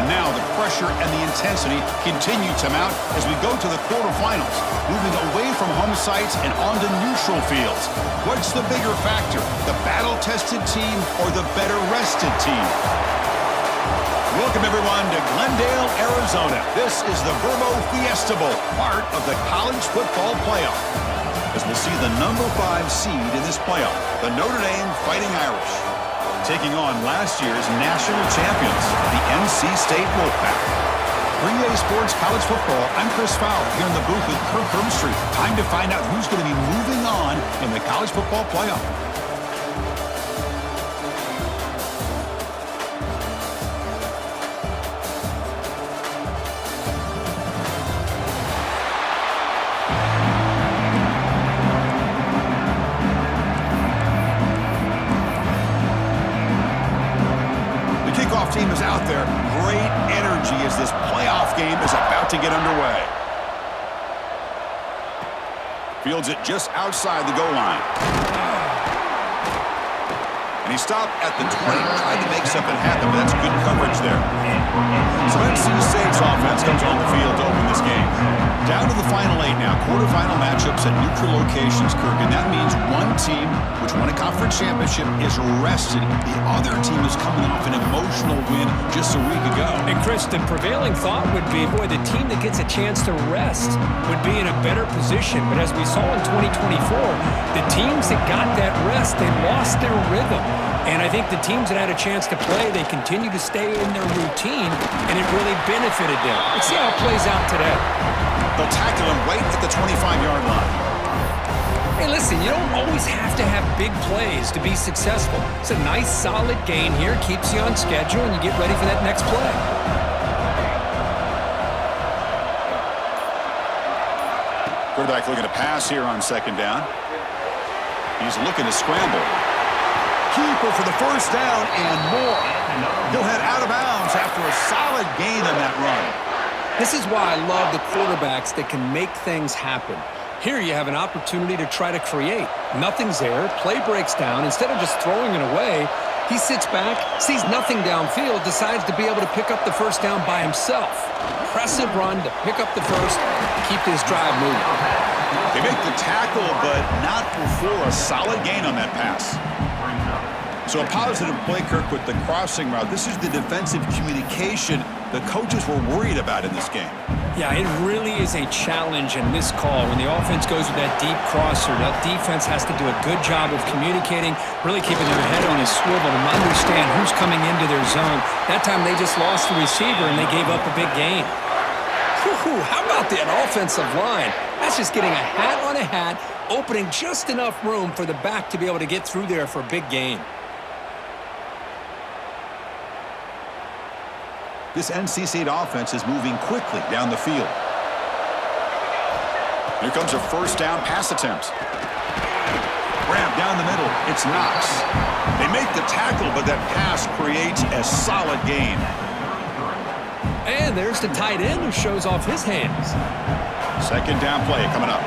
And now the pressure and the intensity continue to mount as we go to the quarterfinals, moving away from home sites and onto neutral fields. What's the bigger factor, the battle-tested team or the better-rested team? Welcome, everyone, to Glendale, Arizona. This is the Verbo Fiesta Bowl, part of the college football playoff. As we'll see the number 5 seed in this playoff, the Notre Dame Fighting Irish, taking on last year's national champions, the NC State Wolfpack. For EA Sports College Football, I'm Chris Fowler here in the booth with Kirk Herbstreit. Time to find out who's going to be moving on in the college football playoff. Team is out there. Great energy as this playoff game is about to get underway. Fields it just outside the goal line. And he stopped at the 20, tried to make something happen, but that's good coverage there. So NC State's offense comes on the field to open this game. Down to the final 8 now. Quarterfinal matchups at neutral locations, Kirk, and that means one team which won a conference championship is rested. The other team is coming off an emotional win just a week ago. And Chris, the prevailing thought would be, boy, the team that gets a chance to rest would be in a better position. But as we saw in 2024, the teams that got that rest, they lost their rhythm. And I think the teams that had a chance to play, they continue to stay in their routine, and it really benefited them. Let's see how it plays out today. They'll tackle him right at the 25-yard line. Hey, listen, you don't always have to have big plays to be successful. It's a nice, solid gain here, keeps you on schedule, and you get ready for that next play. Quarterback looking to pass here on second down. He's looking to scramble. Keeper for the first down and more. He'll head out of bounds after a solid gain on that run. This is why I love the quarterbacks that can make things happen. Here you have an opportunity to try to create. Nothing's there. Play breaks down. Instead of just throwing it away, he sits back, sees nothing downfield, decides to be able to pick up the first down by himself. Impressive run to pick up the first, keep this drive moving. They make the tackle, but not before a solid gain on that pass. So a positive play, Kirk, with the crossing route. This is the defensive communication the coaches were worried about in this game. Yeah, it really is a challenge in this call. When the offense goes with that deep crosser, that defense has to do a good job of communicating, really keeping their head on a swivel and understand who's coming into their zone. That time they just lost the receiver and they gave up a big gain. Whew, how about that offensive line? That's just getting a hat on a hat, opening just enough room for the back to be able to get through there for a big gain. This NC State offense is moving quickly down the field. Here comes a first down pass attempt. Ramp down the middle. It's Knox. They make the tackle, but that pass creates a solid gain. And there's the tight end who shows off his hands. Second down play coming up.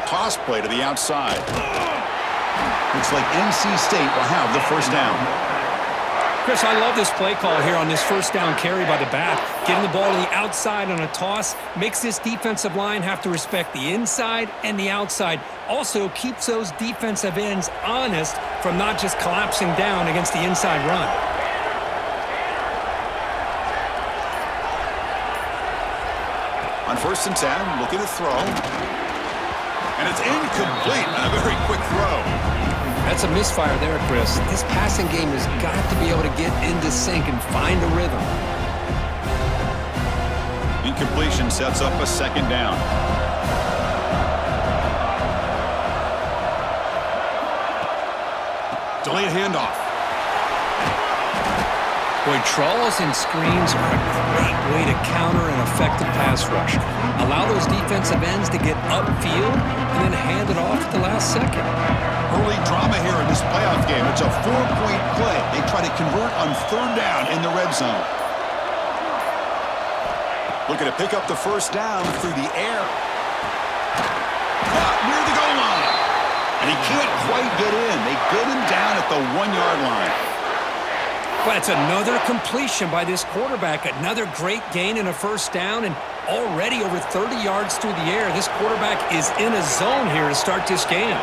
Toss play to the outside. Looks like NC State will have the first down. Chris, I love this play call here on this first down carry by the back. Getting the ball to the outside on a toss makes this defensive line have to respect the inside and the outside. Also keeps those defensive ends honest from not just collapsing down against the inside run. On 1st and 10, looking to throw. And it's incomplete on a very quick throw. That's a misfire there, Chris. This passing game has got to be able to get into sync and find a rhythm. Incompletion sets up a second down. Delayed handoff. Boy, trawls and screens are a great way to counter an effective pass rush. Allow those defensive ends to get upfield and then hand it off at the last second. Early drama here in this playoff game. It's a 4-point play. They try to convert on 3rd down in the red zone. Looking to pick up the first down through the air. Caught He can't quite get in. They get him down at the 1-yard line. Well, it's another completion by this quarterback. Another great gain and a first down, and already over 30 yards through the air. This quarterback is in a zone here to start this game.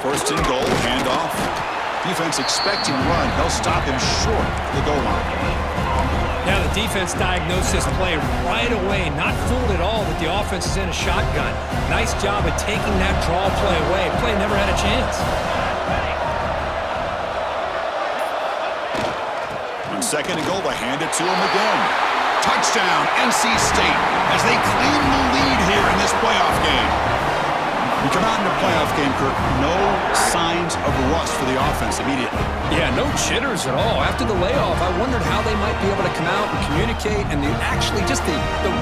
First and goal, handoff. Defense expecting run. They'll stop him short of the goal line. Now the defense diagnosed this play right away. Not fooled at all that the offense is in a shotgun. Nice job of taking that draw play away. Play never had a chance. On second and goal, they hand it to him again. Touchdown, NC State, as they claim the lead here in this playoff game. We come out in the playoff game, Kirk, no signs of rust for the offense immediately. Yeah, no jitters at all. After the layoff, I wondered how they might be able to come out and communicate and actually just the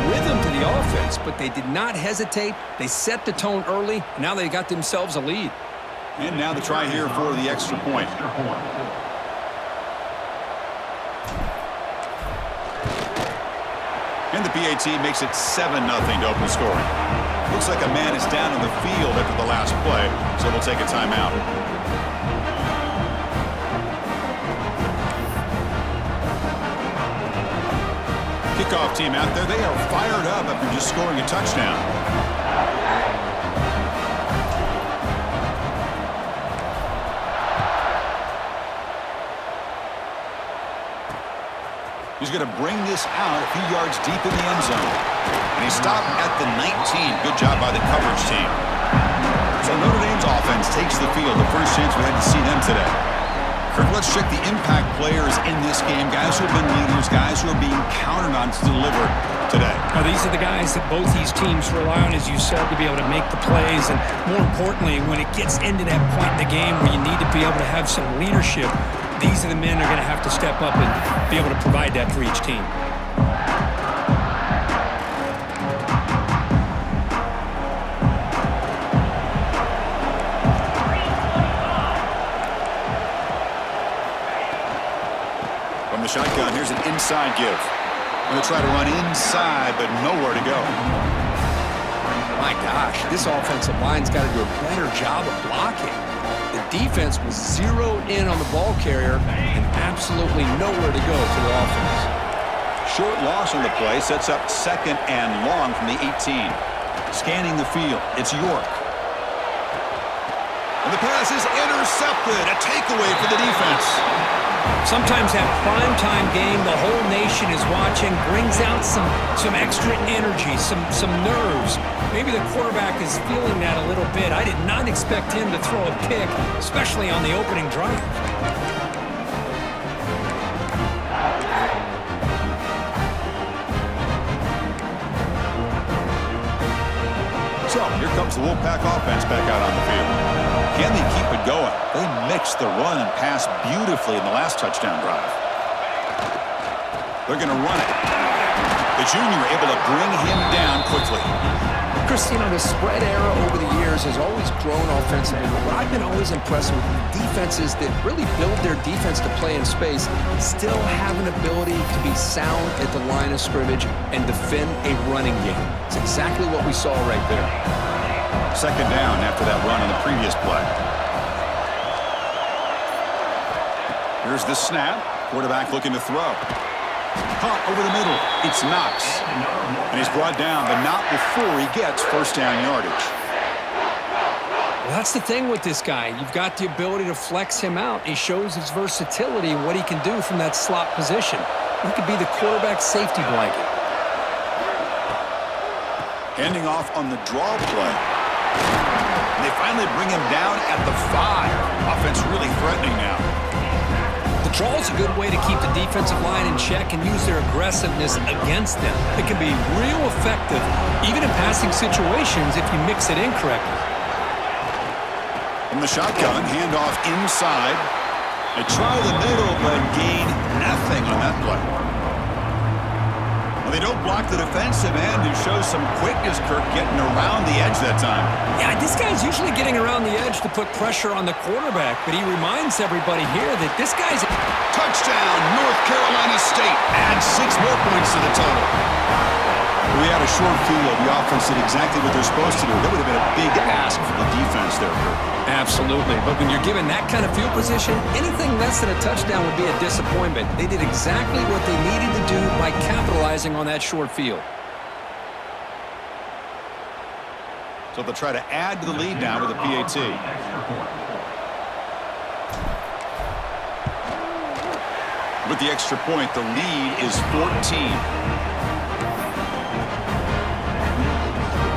rhythm to the offense. But they did not hesitate. They set the tone early. Now they got themselves a lead. And now the try here for the extra point. And the PAT makes it 7-0 to open scoring. Looks like a man is down on the field after the last play, so we'll take a timeout. Kickoff team out there. They are fired up after just scoring a touchdown. He's going to bring this out a few yards deep in the end zone. And he stopped at the 19. Good job by the coverage team. So Notre Dame's offense takes the field. The first chance we had to see them today. Kirk, let's check the impact players in this game. Guys who have been leaders, guys who are being counted on to deliver today. Now, these are the guys that both these teams rely on, as you said, to be able to make the plays. And more importantly, when it gets into that point in the game where you need to be able to have some leadership, these are the men who are going to have to step up and be able to provide that for each team. From the shotgun, here's an inside give. Going to try to run inside, but nowhere to go. My gosh, this offensive line's got to do a better job of blocking. The defense was zeroed in on the ball carrier and absolutely nowhere to go for the offense. Short loss on the play sets up second and long from the 18. Scanning the field, it's York. And the pass is intercepted. A takeaway for the defense. Sometimes that primetime game, the whole nation is watching, brings out some extra energy, some nerves. Maybe the quarterback is feeling that a little bit. I did not expect him to throw a pick, especially on the opening drive. So here comes the Wolfpack offense back out on the field. Can they keep it going? They mixed the run and pass beautifully in the last touchdown drive. They're going to run it. The junior able to bring him down quickly. Christine, the spread era over the years has always grown offensively. But I've been always impressed with defenses that really build their defense to play in space, still have an ability to be sound at the line of scrimmage and defend a running game. It's exactly what we saw right there. Second down after that run on the previous play. Here's the snap. Quarterback looking to throw. Caught over the middle. It's Knox. And he's brought down, but not before he gets first down yardage. Well, that's the thing with this guy. You've got the ability to flex him out. He shows his versatility and what he can do from that slot position. He could be the quarterback safety blanket. Handing off on the draw play. And they finally bring him down at the 5. Offense really threatening now. The draw is a good way to keep the defensive line in check and use their aggressiveness against them. It can be real effective, even in passing situations, if you mix it in correctly. From the shotgun, handoff inside. They try the middle, but gain nothing on that play. Well, they don't block the defensive end, who shows some quickness, Kirk, getting around the edge that time. Yeah, this guy's usually getting around the edge to put pressure on the quarterback, but he reminds everybody here that this guy's... Touchdown, North Carolina State. Add 6 more points to the total. We had a short field. The offense did exactly what they're supposed to do. That would have been a big ask for the defense there, Kurt. Absolutely. But when you're given that kind of field position, anything less than a touchdown would be a disappointment. They did exactly what they needed to do by capitalizing on that short field. So they'll try to add to the lead now with a PAT. With the extra point, the lead is 14.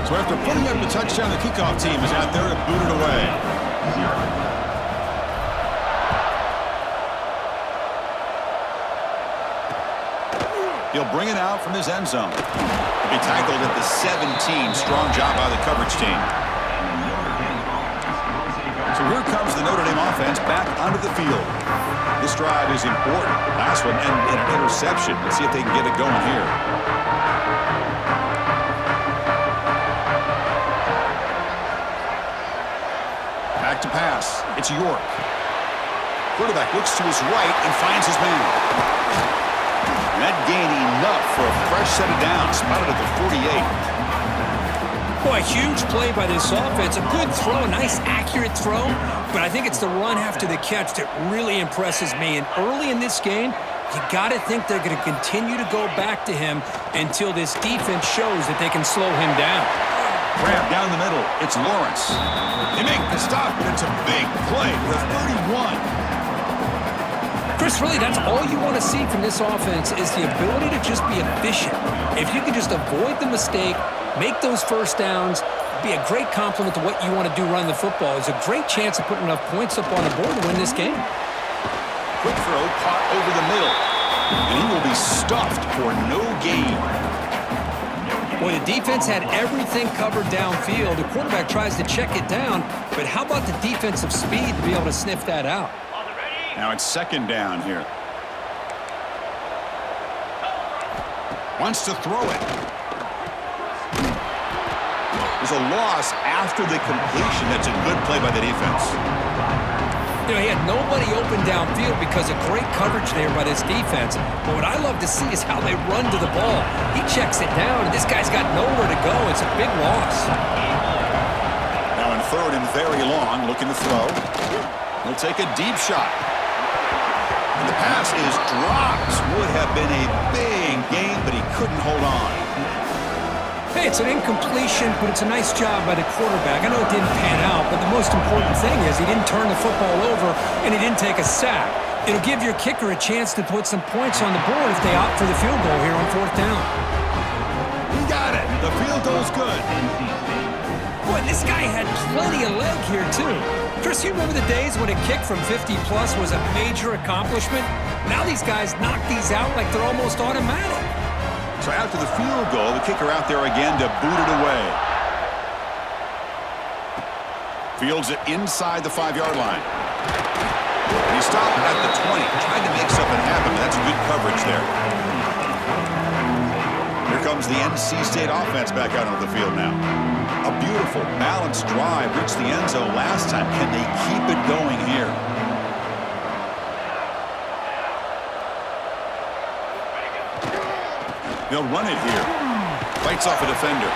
So after putting up the touchdown, the kickoff team is out there to boot it away. He'll bring it out from his end zone. He'll be tackled at the 17. Strong job by the coverage team. So here comes the Notre Dame offense back onto the field. This drive is important. Last one and an interception. Let's see if they can get it going here. Back to pass. It's York. Quarterback looks to his right and finds his man. And that gained enough for a fresh set of downs. Spotted at the 48. Boy, a huge play by this offense. A good throw, a nice accurate throw. But I think it's the run after the catch that really impresses me. And early in this game, you got to think they're going to continue to go back to him until this defense shows that they can slow him down. Grab down the middle. It's Lawrence. They make the stop, but it's a big play for 31. Chris, really, that's all you want to see from this offense is the ability to just be efficient. If you can just avoid the mistake, make those first downs, be a great compliment to what you want to do running the football. It's a great chance of putting enough points up on the board to win this game. Quick throw, caught over the middle. And he will be stuffed for no gain. Boy, the defense had everything covered downfield. The quarterback tries to check it down, but how about the defensive speed to be able to sniff that out? Now it's second down here. Wants to throw it. There's a loss after the completion. That's a good play by the defense. You know, he had nobody open downfield because of great coverage there by this defense. But what I love to see is how they run to the ball. He checks it down, and this guy's got nowhere to go. It's a big loss. Now in third and very long, looking to throw. He'll take a deep shot. And the pass is dropped. Would have been a big game, but he couldn't hold on. Hey, it's an incompletion, but it's a nice job by the quarterback. I know it didn't pan out, but the most important thing is he didn't turn the football over and he didn't take a sack. It'll give your kicker a chance to put some points on the board if they opt for the field goal here on fourth down. He got it. The field goal's good. Boy, this guy had plenty of leg here, too. Chris, you remember the days when a kick from 50-plus was a major accomplishment? Now these guys knock these out like they're almost automatic. So after the field goal, the kicker out there again to boot it away. Fields it inside the 5-yard line. And he stopped at the 20. Tried to make something happen, but that's good coverage there. Here comes the NC State offense back out on the field now. A beautiful, balanced drive. Reached the end zone last time. Can they keep it going here? They'll run it here. Fights off a defender.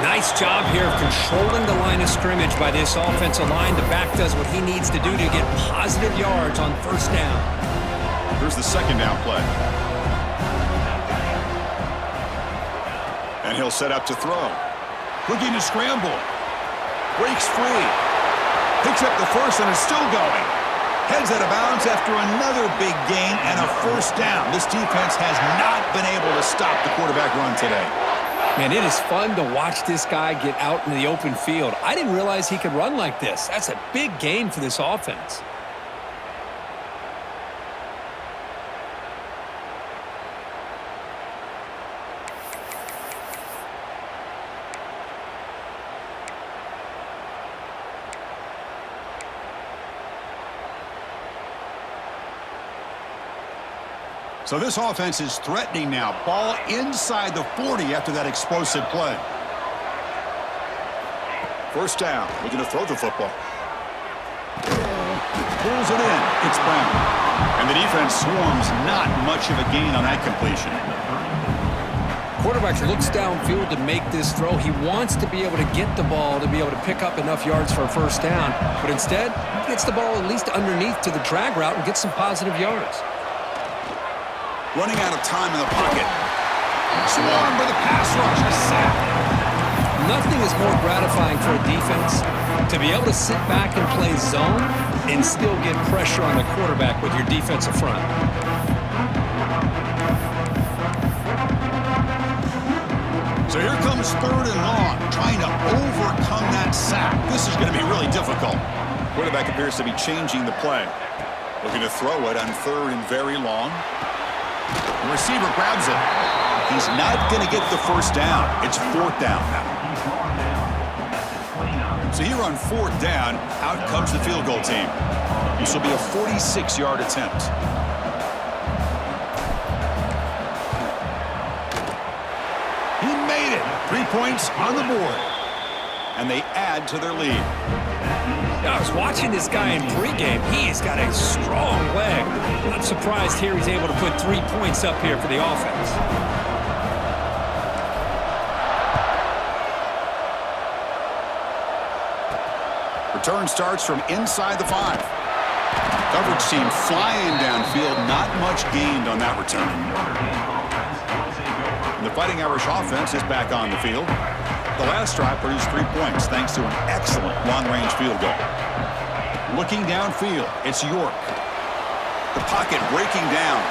Nice job here of controlling the line of scrimmage by this offensive line. The back does what he needs to do to get positive yards on first down. Here's the second down play. And he'll set up to throw. Looking to scramble. Breaks free. Picks up the first and is still going. Heads out of bounds after another big gain and a first down. This defense has not been able to stop the quarterback run today. Man, it is fun to watch this guy get out in the open field. I didn't realize he could run like this. That's a big gain for this offense. So this offense is threatening now. Ball inside the 40 after that explosive play. First down. Looking to throw the football. Pulls it in. It's Brown. And the defense swarms. Not much of a gain on that completion. quarterback looks downfield to make this throw. He wants to be able to get the ball to be able to pick up enough yards for a first down. But instead, he gets the ball at least underneath to the drag route and gets some positive yards. Running out of time in the pocket. Swarmed by the pass rush. A sack. Nothing is more gratifying for a defense to be able to sit back and play zone and still get pressure on the quarterback with your defensive front. So here comes 3rd and long, trying to overcome that sack. This is going to be really difficult. Quarterback appears to be changing the play. Looking to throw it on 3rd and very long. The receiver grabs it. He's not going to get the first down. It's 4th down now. So here on 4th down, out comes the field goal team. This will be a 46-yard attempt. He made it. 3 points on the board. And they add to their lead. I was watching this guy in pregame. He's got a strong leg. Not surprised here he's able to put 3 points up here for the offense. Return starts from inside the 5. Coverage team flying downfield. Not much gained on that return. And the Fighting Irish offense is back on the field. The last drive produced 3 points thanks to an excellent long-range field goal. Looking downfield, it's York. The pocket breaking down.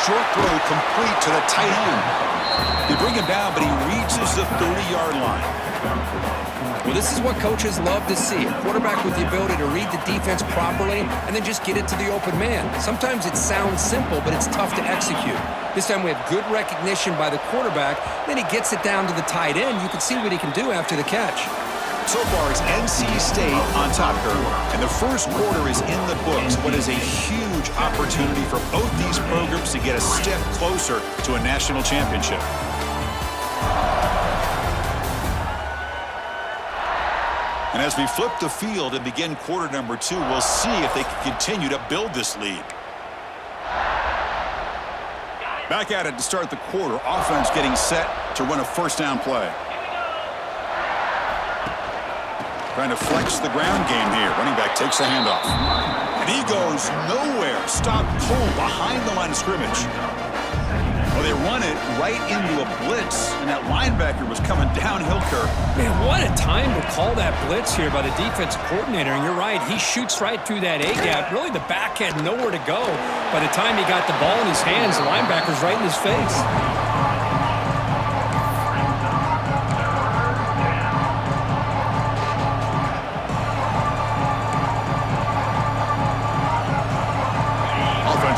Short throw complete to the tight end. They bring him down, but he reaches the 30-yard line. Well, this is what coaches love to see. A quarterback with the ability to read the defense properly and then just get it to the open man. Sometimes it sounds simple, but it's tough to execute. This time we have good recognition by the quarterback. Then he gets it down to the tight end. You can see what he can do after the catch. So far, it's NC State on top here. And the first quarter is in the books. What is a huge opportunity for both these programs to get a step closer to a national championship. And as we flip the field and begin quarter number 2, we'll see if they can continue to build this lead. Back at it to start the quarter. Offense getting set to run a first down play. Trying to flex the ground game here. Running back takes the handoff. And he goes nowhere. Stop cold behind the line of scrimmage. Well, they run it right into a blitz, and that linebacker was coming downhill curve. Man, what a time to call that blitz here by the defensive coordinator. And you're right, he shoots right through that A-gap. Really, the back had nowhere to go. By the time he got the ball in his hands, the linebacker's right in his face.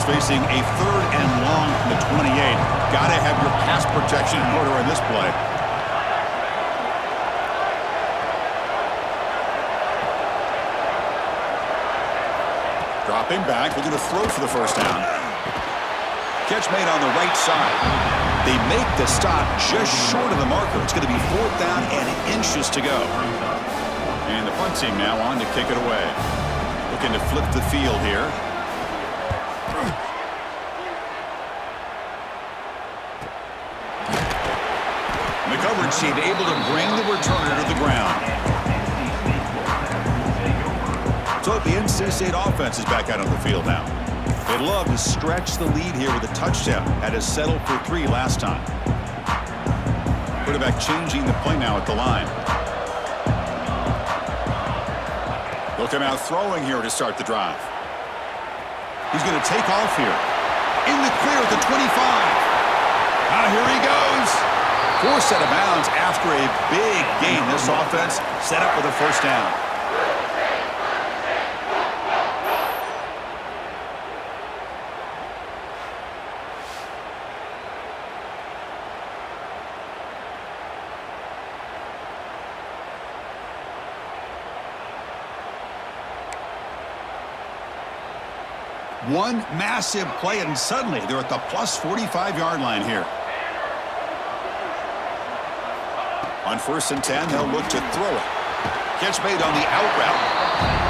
Facing a 3rd and long from the 28. Got to have your pass protection in order in this play. Dropping back, looking to throw for the first down. Catch made on the right side. They make the stop just short of the marker. It's going to be 4th down and inches to go. And the punt team now on to kick it away. Looking to flip the field here. The coverage team able to bring the returner to the ground. So the NC State offense is back out on the field now. They'd love to stretch the lead here with a touchdown. Had to settle for 3 last time. Quarterback changing the play now at the line. They'll come out throwing here to start the drive. He's going to take off here. In the clear at the 25. Here he goes. Forced out of bounds after a big gain. This offense set up with a first down. One massive play, and suddenly they're at the plus 45-yard line here. On 1st and 10, they'll look to throw it. Catch made on the out route.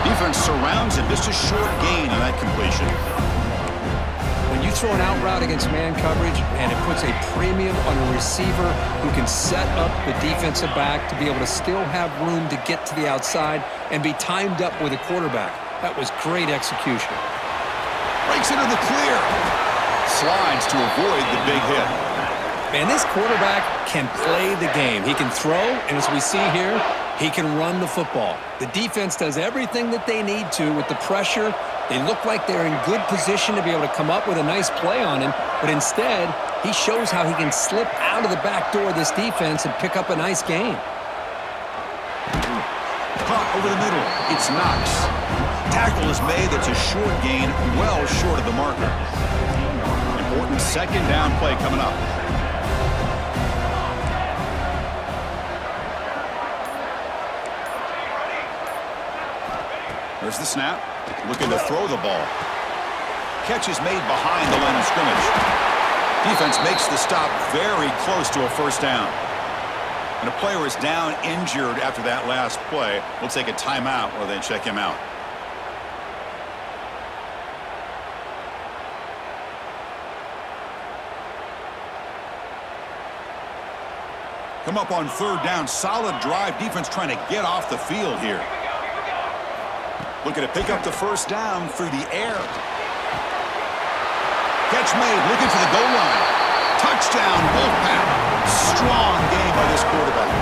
Defense surrounds him. Just a short gain on that completion. When you throw an out route against man coverage, and it puts a premium on a receiver who can set up the defensive back to be able to still have room to get to the outside and be timed up with a quarterback. That was great execution. Breaks into the clear. Slides to avoid the big hit. Man, this quarterback can play the game. He can throw, and as we see here, he can run the football. The defense does everything that they need to with the pressure. They look like they're in good position to be able to come up with a nice play on him, but instead, he shows how he can slip out of the back door of this defense and pick up a nice gain. Caught over the middle. It's Knox. Tackle is made. That's a short gain, well short of the marker. Important second down play coming up. There's the snap. Looking to throw the ball. Catch is made behind the line of scrimmage. Defense makes the stop very close to a first down. And a player is down injured after that last play. We'll take a timeout while they check him out. Come up on third down. Solid drive. Defense trying to get off the field here. Looking to pick up the first down through the air. Catch made. Looking for the goal line. Touchdown, Wolfpack. Strong game by this quarterback.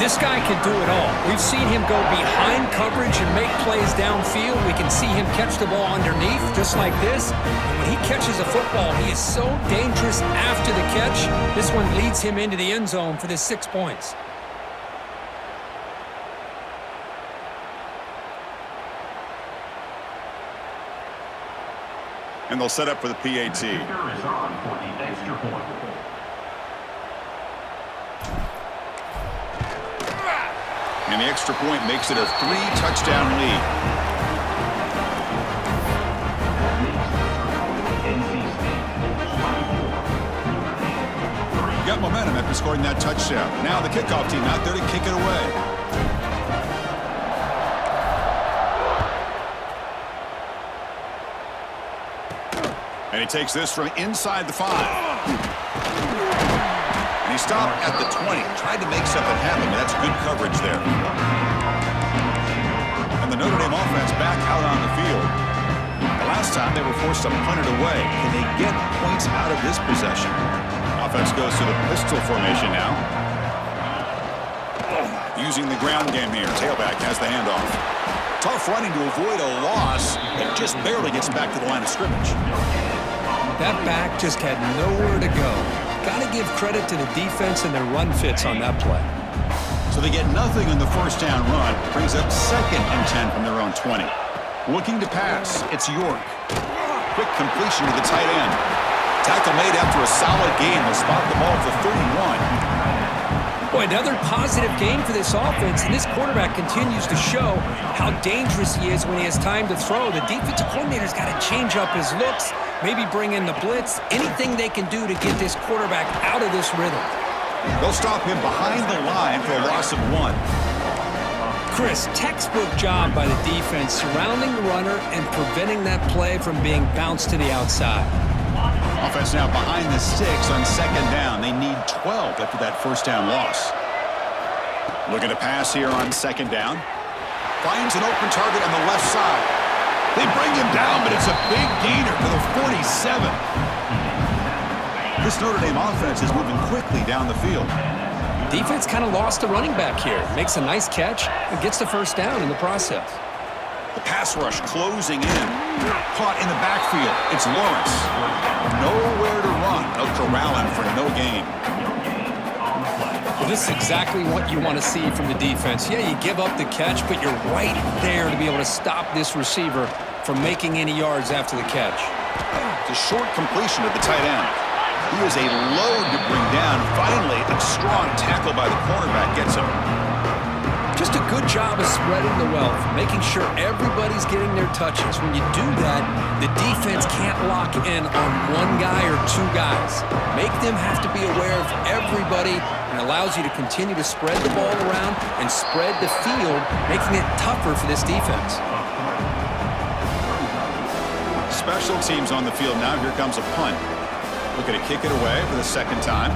This guy can do it all. We've seen him go behind coverage and make plays downfield. We can see him catch the ball underneath, just like this. And when he catches a football, he is so dangerous after the catch. This one leads him into the end zone for the 6 points. And they'll set up for the PAT. And the extra point makes it a 3-touchdown lead. Got momentum after scoring that touchdown. Now the kickoff team out there to kick it away. And he takes this from inside the 5. And he stopped at the 20. Tried to make something happen, but that's good coverage there. And the Notre Dame offense back out on the field. The last time they were forced to punt it away. Can they get points out of this possession? Offense goes to the pistol formation now. Using the ground game here. Tailback has the handoff. Tough running to avoid a loss, and just barely gets back to the line of scrimmage. That back just had nowhere to go. Got to give credit to the defense and their run fits on that play. So they get nothing on the first down run. Brings up 2nd and 10 from their own 20. Looking to pass. It's York. Quick completion to the tight end. Tackle made after a solid game. Will spot the ball for 31. Boy, another positive game for this offense, and this quarterback continues to show how dangerous he is when he has time to throw. The defensive coordinator's got to change up his looks, maybe bring in the blitz, anything they can do to get this quarterback out of this rhythm. They'll stop him behind the line for a loss of 1. Chris, textbook job by the defense surrounding the runner and preventing that play from being bounced to the outside. Offense now behind the 6 on 2nd down. They need 12 after that first down loss. Looking to pass here on 2nd down. Finds an open target on the left side. They bring him down, but it's a big gainer to the 47. This Notre Dame offense is moving quickly down the field. Defense kind of lost a running back here. Makes a nice catch and gets the first down in the process. The pass rush closing in. Caught in the backfield. It's Lawrence. Nowhere to run. They'll corral him for no gain. Well, this is exactly what you want to see from the defense. Yeah, you give up the catch, but you're right there to be able to stop this receiver from making any yards after the catch. It's a short completion to the tight end. He is a load to bring down. Finally, a strong tackle by the cornerback gets him. Just a good job of spreading the wealth, making sure everybody's getting their touches. When you do that, the defense can't lock in on one guy or 2 guys. Make them have to be aware of everybody and allows you to continue to spread the ball around and spread the field, making it tougher for this defense. special teams on the field now. Here comes a punt. Looking to kick it away for the second time.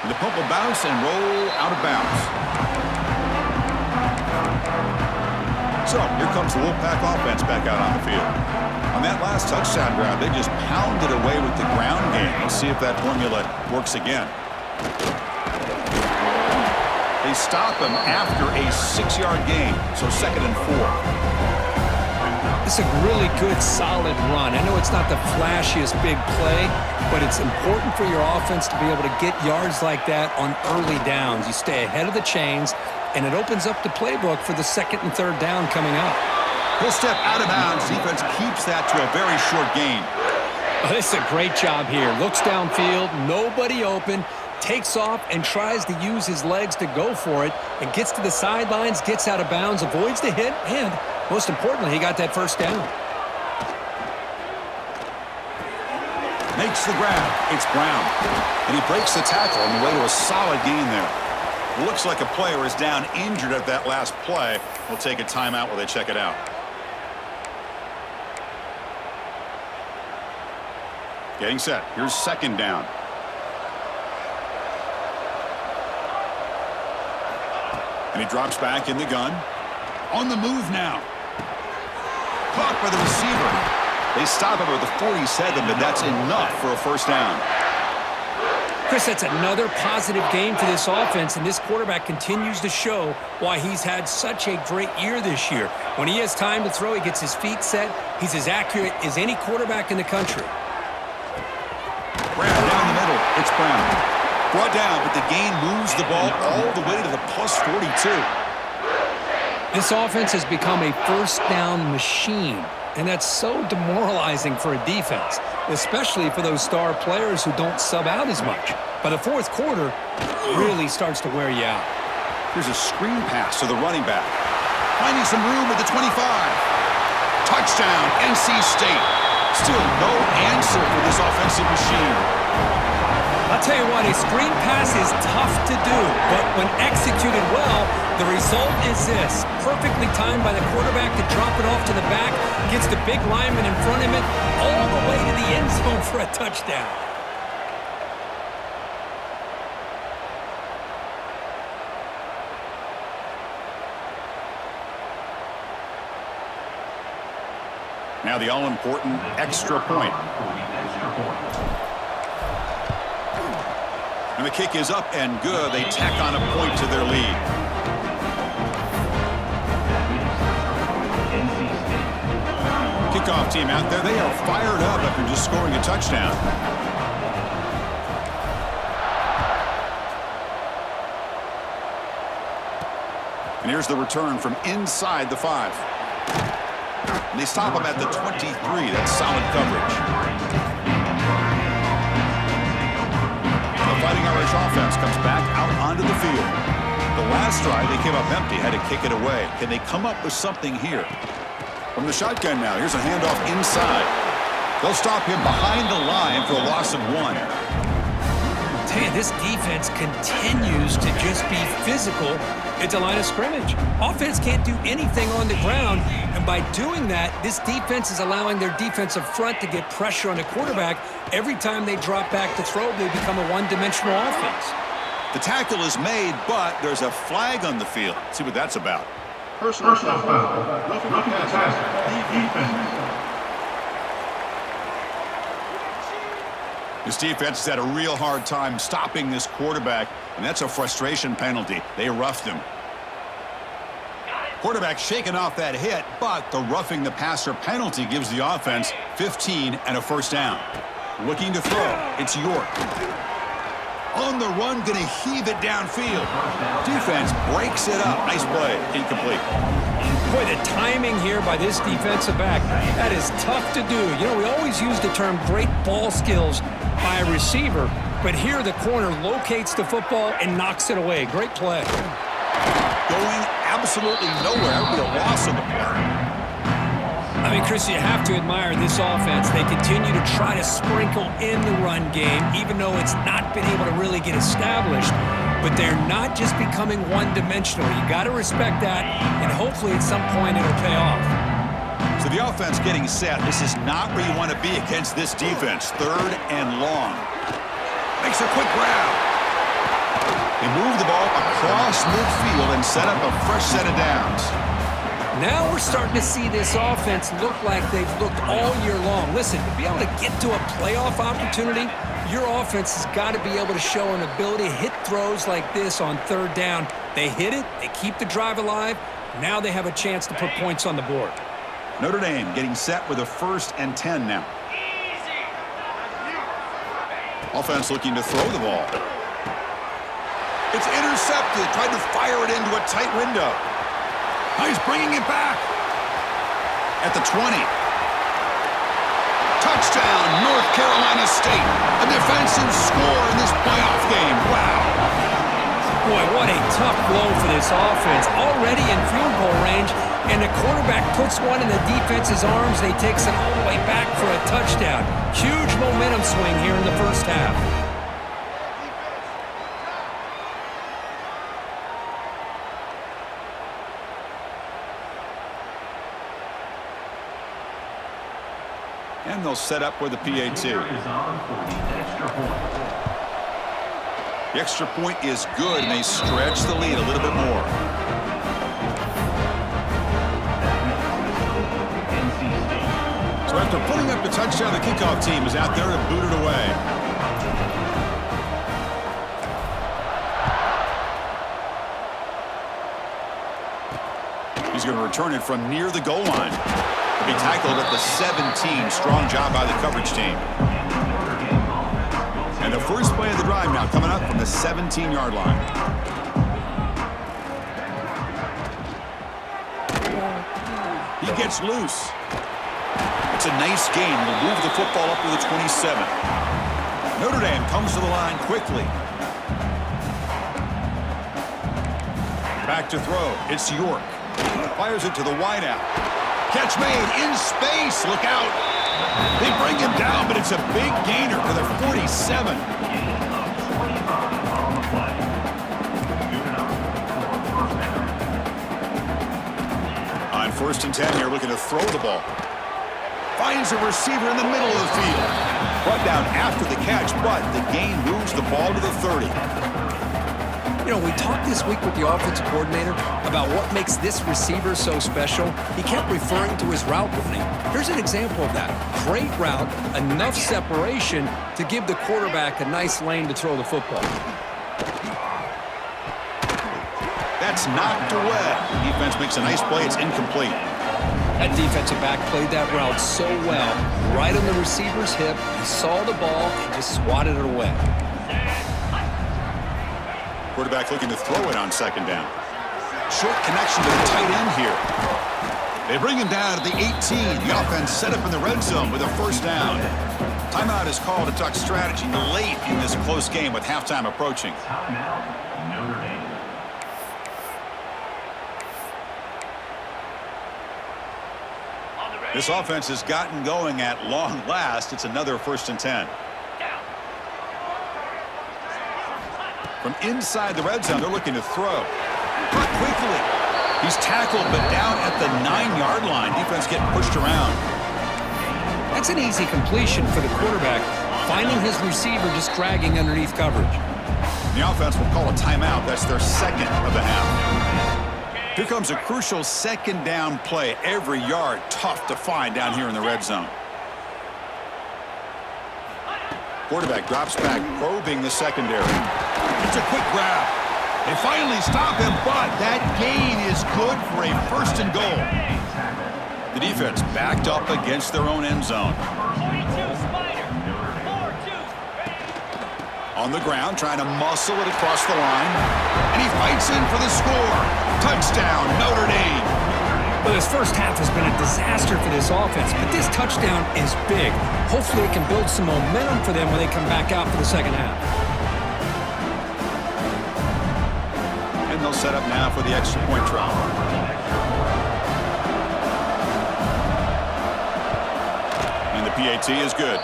And the punt will bounce and roll out of bounds. So here comes the Wolfpack offense back out on the field. On that last touchdown drive, they just pounded away with the ground game. Let's see if that formula works again. They stop him after a 6-yard gain, so 2nd and 4. It's a really good, solid run. I know it's not the flashiest big play, but it's important for your offense to be able to get yards like that on early downs. You stay ahead of the chains, and it opens up the playbook for the 2nd and 3rd down coming up. He'll step out of bounds. Defense keeps that to a very short gain. Oh, this is a great job here. Looks downfield, nobody open, takes off and tries to use his legs to go for it, and gets to the sidelines, gets out of bounds, avoids the hit, and most importantly, he got that first down. Makes the grab. It's Brown. And he breaks the tackle on the way to a solid gain there. Looks like a player is down injured at that last play. We'll take a timeout while they check it out. Getting set. Here's 2nd down. And he drops back in the gun. On the move now. Caught by the receiver. They stop him at the 47, but that's enough for a first down. Chris, that's another positive game for this offense, and this quarterback continues to show why he's had such a great year this year. When he has time to throw, he gets his feet set. He's as accurate as any quarterback in the country. Brown down the middle. It's Brown. Brought down, but the gain moves the ball all the way to the plus 42. This offense has become a first down machine, and that's so demoralizing for a defense, especially for those star players who don't sub out as much. By the 4th quarter, it really starts to wear you out. Here's a screen pass to the running back. Finding some room at the 25. Touchdown, NC State. Still no answer for this offensive machine. I'll tell you what, a screen pass is tough to do, but when executed well, the result is this. Perfectly timed by the quarterback to drop it off to the back, gets the big lineman in front of him, all the way to the end zone for a touchdown. Now the all-important extra point. And the kick is up and good. They tack on a point to their lead. Kickoff team out there. They are fired up after just scoring a touchdown. And here's the return from inside the 5. And they stop him at the 23. That's solid coverage. The Fighting Irish offense comes back out onto the field. The last drive, they came up empty, had to kick it away. Can they come up with something here? From the shotgun now, here's a handoff inside. They'll stop him behind the line for a loss of 1. Tell you, this defense continues to just be physical at the line of scrimmage. Offense can't do anything on the ground, and by doing that, this defense is allowing their defensive front to get pressure on the quarterback. Every time they drop back to throw, they become a one-dimensional offense. The tackle is made, but there's a flag on the field. Let's see what that's about. Personal foul. Roughing the passer. Defense. This defense has had a real hard time stopping this quarterback, and that's a frustration penalty. They roughed him. Quarterback shaking off that hit, but the roughing the passer penalty gives the offense 15 and a first down. Looking to throw. It's York. On the run, going to heave it downfield. Defense breaks it up. Nice play. Incomplete. Boy, the timing here by this defensive back, that is tough to do. You know, we always use the term great ball skills by a receiver, but here the corner locates the football and knocks it away. Great play. Going absolutely nowhere. That would be a loss on the play. I mean, Chris, you have to admire this offense. They continue to try to sprinkle in the run game, even though it's not been able to really get established. but they're not just becoming one-dimensional. You got to respect that, and hopefully at some point it'll pay off. So the offense getting set. This is not where you want to be against this defense. 3rd and long. Makes a quick grab. They move the ball across midfield and set up a fresh set of downs. Now we're starting to see this offense look like they've looked all year long. Listen, to be able to get to a playoff opportunity, your offense has got to be able to show an ability to hit throws like this on 3rd down. They hit it, they keep the drive alive. Now they have a chance to put points on the board. Notre Dame getting set with a 1st and 10 now. Offense looking to throw the ball. It's intercepted. Tried to fire it into a tight window. Now he's bringing it back. At the 20. Touchdown, North Carolina State. A defensive score in this playoff game. Wow. Boy, what a tough blow for this offense. Already in field goal range, and the quarterback puts one in the defense's arms. They takes it all the way back for a touchdown. Huge momentum swing here in the first half. And they'll set up with the PAT. The extra point is good, and they stretch the lead a little bit more. So after putting up the touchdown, the kickoff team is out there to boot it away. He's going to return it from near the goal line. He'll be tackled at the 17. Strong job by the coverage team. And the first play of the drive now coming up from the 17-yard line. He gets loose. It's a nice gain. Will move the football up to the 27. Notre Dame comes to the line quickly. Back to throw. It's York. Fires it to the wideout. Catch made in space. Look out. They bring him down, but it's a big gainer for the 47. On 1st and 10 here, looking to throw the ball. Finds a receiver in the middle of the field. Brought down after the catch, but the gain moves the ball to the 30. You know, we talked this week with the offensive coordinator about what makes this receiver so special. He kept referring to his route running. Here's an example of that. Great route, enough separation to give the quarterback a nice lane to throw the football. That's knocked away. The defense makes a nice play. It's incomplete. That defensive back played that route so well. Right on the receiver's hip, he saw the ball and just swatted it away. Quarterback looking to throw it on 2nd down. Short connection to the tight end here. They bring him down at the 18. The offense set up in the red zone with a 1st down. Timeout is called to talk strategy late in this close game with halftime approaching. This offense has gotten going at long last. It's another 1st and 10. From inside the red zone, they're looking to throw. But quickly. He's tackled, but down at the 9-yard line. Defense getting pushed around. That's an easy completion for the quarterback, finding his receiver just dragging underneath coverage. The offense will call a timeout. That's their 2nd of the half. Here comes a crucial 2nd down play. Every yard tough to find down here in the red zone. Quarterback drops back, probing the secondary. It's a quick grab. They finally stop him, but that gain is good for a 1st and goal. The defense backed up against their own end zone. On the ground, trying to muscle it across the line. And he fights in for the score. Touchdown, Notre Dame. Well, this first half has been a disaster for this offense, but this touchdown is big. Hopefully it can build some momentum for them when they come back out for the second half. And they'll set up now for the extra point try. And the PAT is good.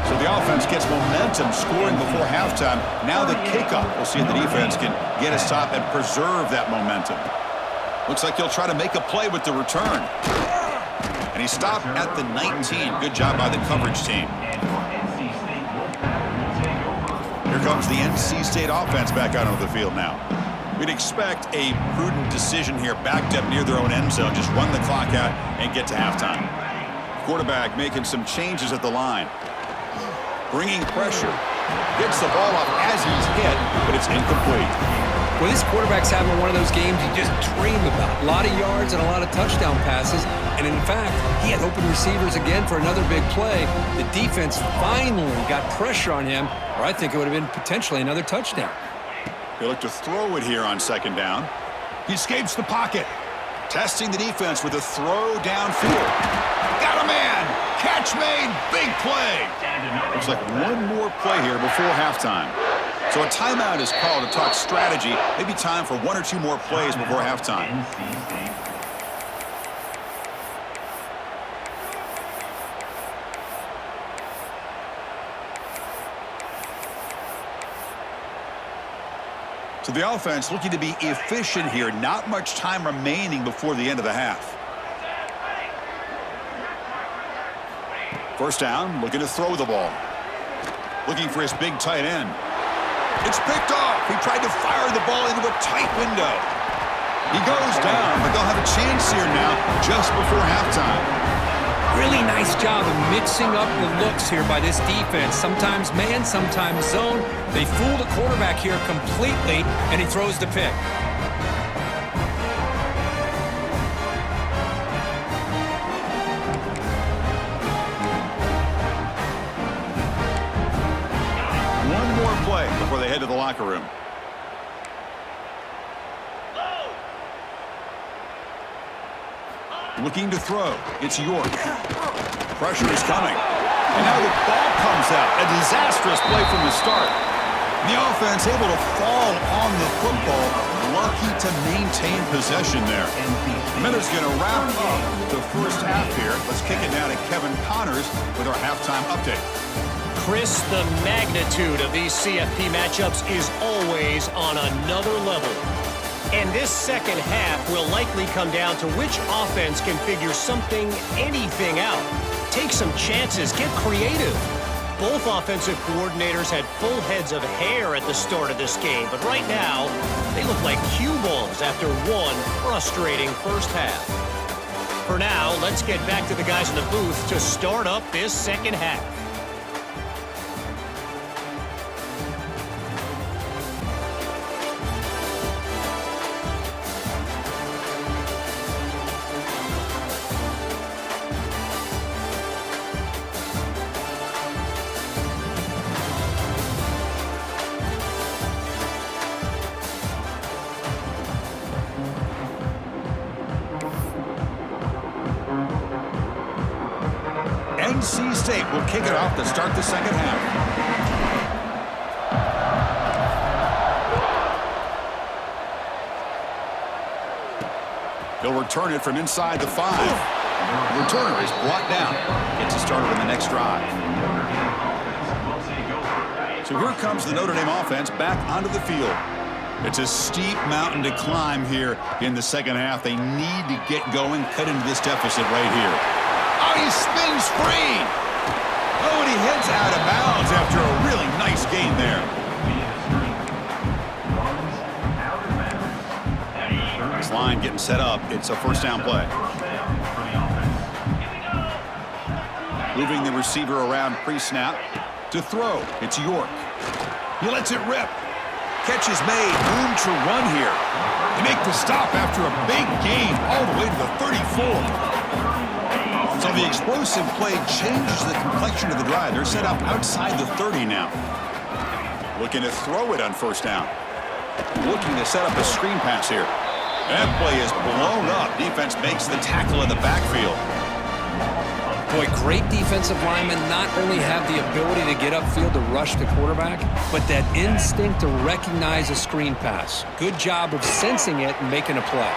So the The offense gets momentum scoring before halftime. Now the kickoff. We'll see if the defense can get a stop and preserve that momentum. Looks like he'll try to make a play with the return. And he stopped at the 19. Good job by the coverage team. Here comes the NC State offense back out onto the field now. We'd expect a prudent decision here, backed up near their own end zone. Just run the clock out and get to halftime. Quarterback making some changes at the line. Bringing pressure. Gets the ball up as he's hit, but it's incomplete. Well, this quarterback's having one of those games you just dream about. A lot of yards and a lot of touchdown passes. And in fact, he had open receivers again for another big play. The defense finally got pressure on him, or I think it would have been potentially another touchdown. They look to throw it here on second down. He escapes the pocket. Testing the defense with a throw downfield. Got a man. Catch made. Big play. Looks like one more play here before halftime. So a timeout is called to talk strategy. Maybe time for one or two more plays before halftime. So the offense looking to be efficient here. Not much time remaining before the end of the half. First down, looking to throw the ball. Looking for his big tight end. It's picked off. He tried to fire the ball into a tight window. He goes down, but they'll have a chance here now just before halftime. Really nice job of mixing up the looks here by this defense. Sometimes man, sometimes zone. They fool the quarterback here completely, and he throws the pick. One more play before they head to the locker room. Looking to throw. It's York. Pressure is coming. And now the ball comes out. A disastrous play from the start. The offense able to fall on the football. Lucky to maintain possession there. Miller's going to wrap up the first half here. Let's kick it now to Kevin Connors with our halftime update. Chris, the magnitude of these CFP matchups is always on another level. And this second half will likely come down to which offense can figure something, anything out. Take some chances, get creative. Both offensive coordinators had full heads of hair at the start of this game, but right now, they look like cue balls after one frustrating first half. For now, let's get back to the guys in the booth to start up this second half. NC State will kick it off to start the second half. He'll return it from inside the 5. The returner is brought down. Gets it started on the next drive. So here comes the Notre Dame offense back onto the field. It's a steep mountain to climb here in the second half. They need to get going, cut into this deficit right here. Oh, he spins free. Oh, and he heads out of bounds after a really nice gain there. This line getting set up. It's a first down play. Moving the receiver around pre-snap to throw. It's York. He lets it rip. Catch is made. Room to run here. They make the stop after a big gain all the way to the 34. So the explosive play changes the complexion of the drive. They're set up outside the 30 now. Looking to throw it on first down. Looking to set up a screen pass here. That play is blown up. Defense makes the tackle in the backfield. Boy, great defensive linemen not only have the ability to get upfield to rush the quarterback, but that instinct to recognize a screen pass. Good job of sensing it and making a play.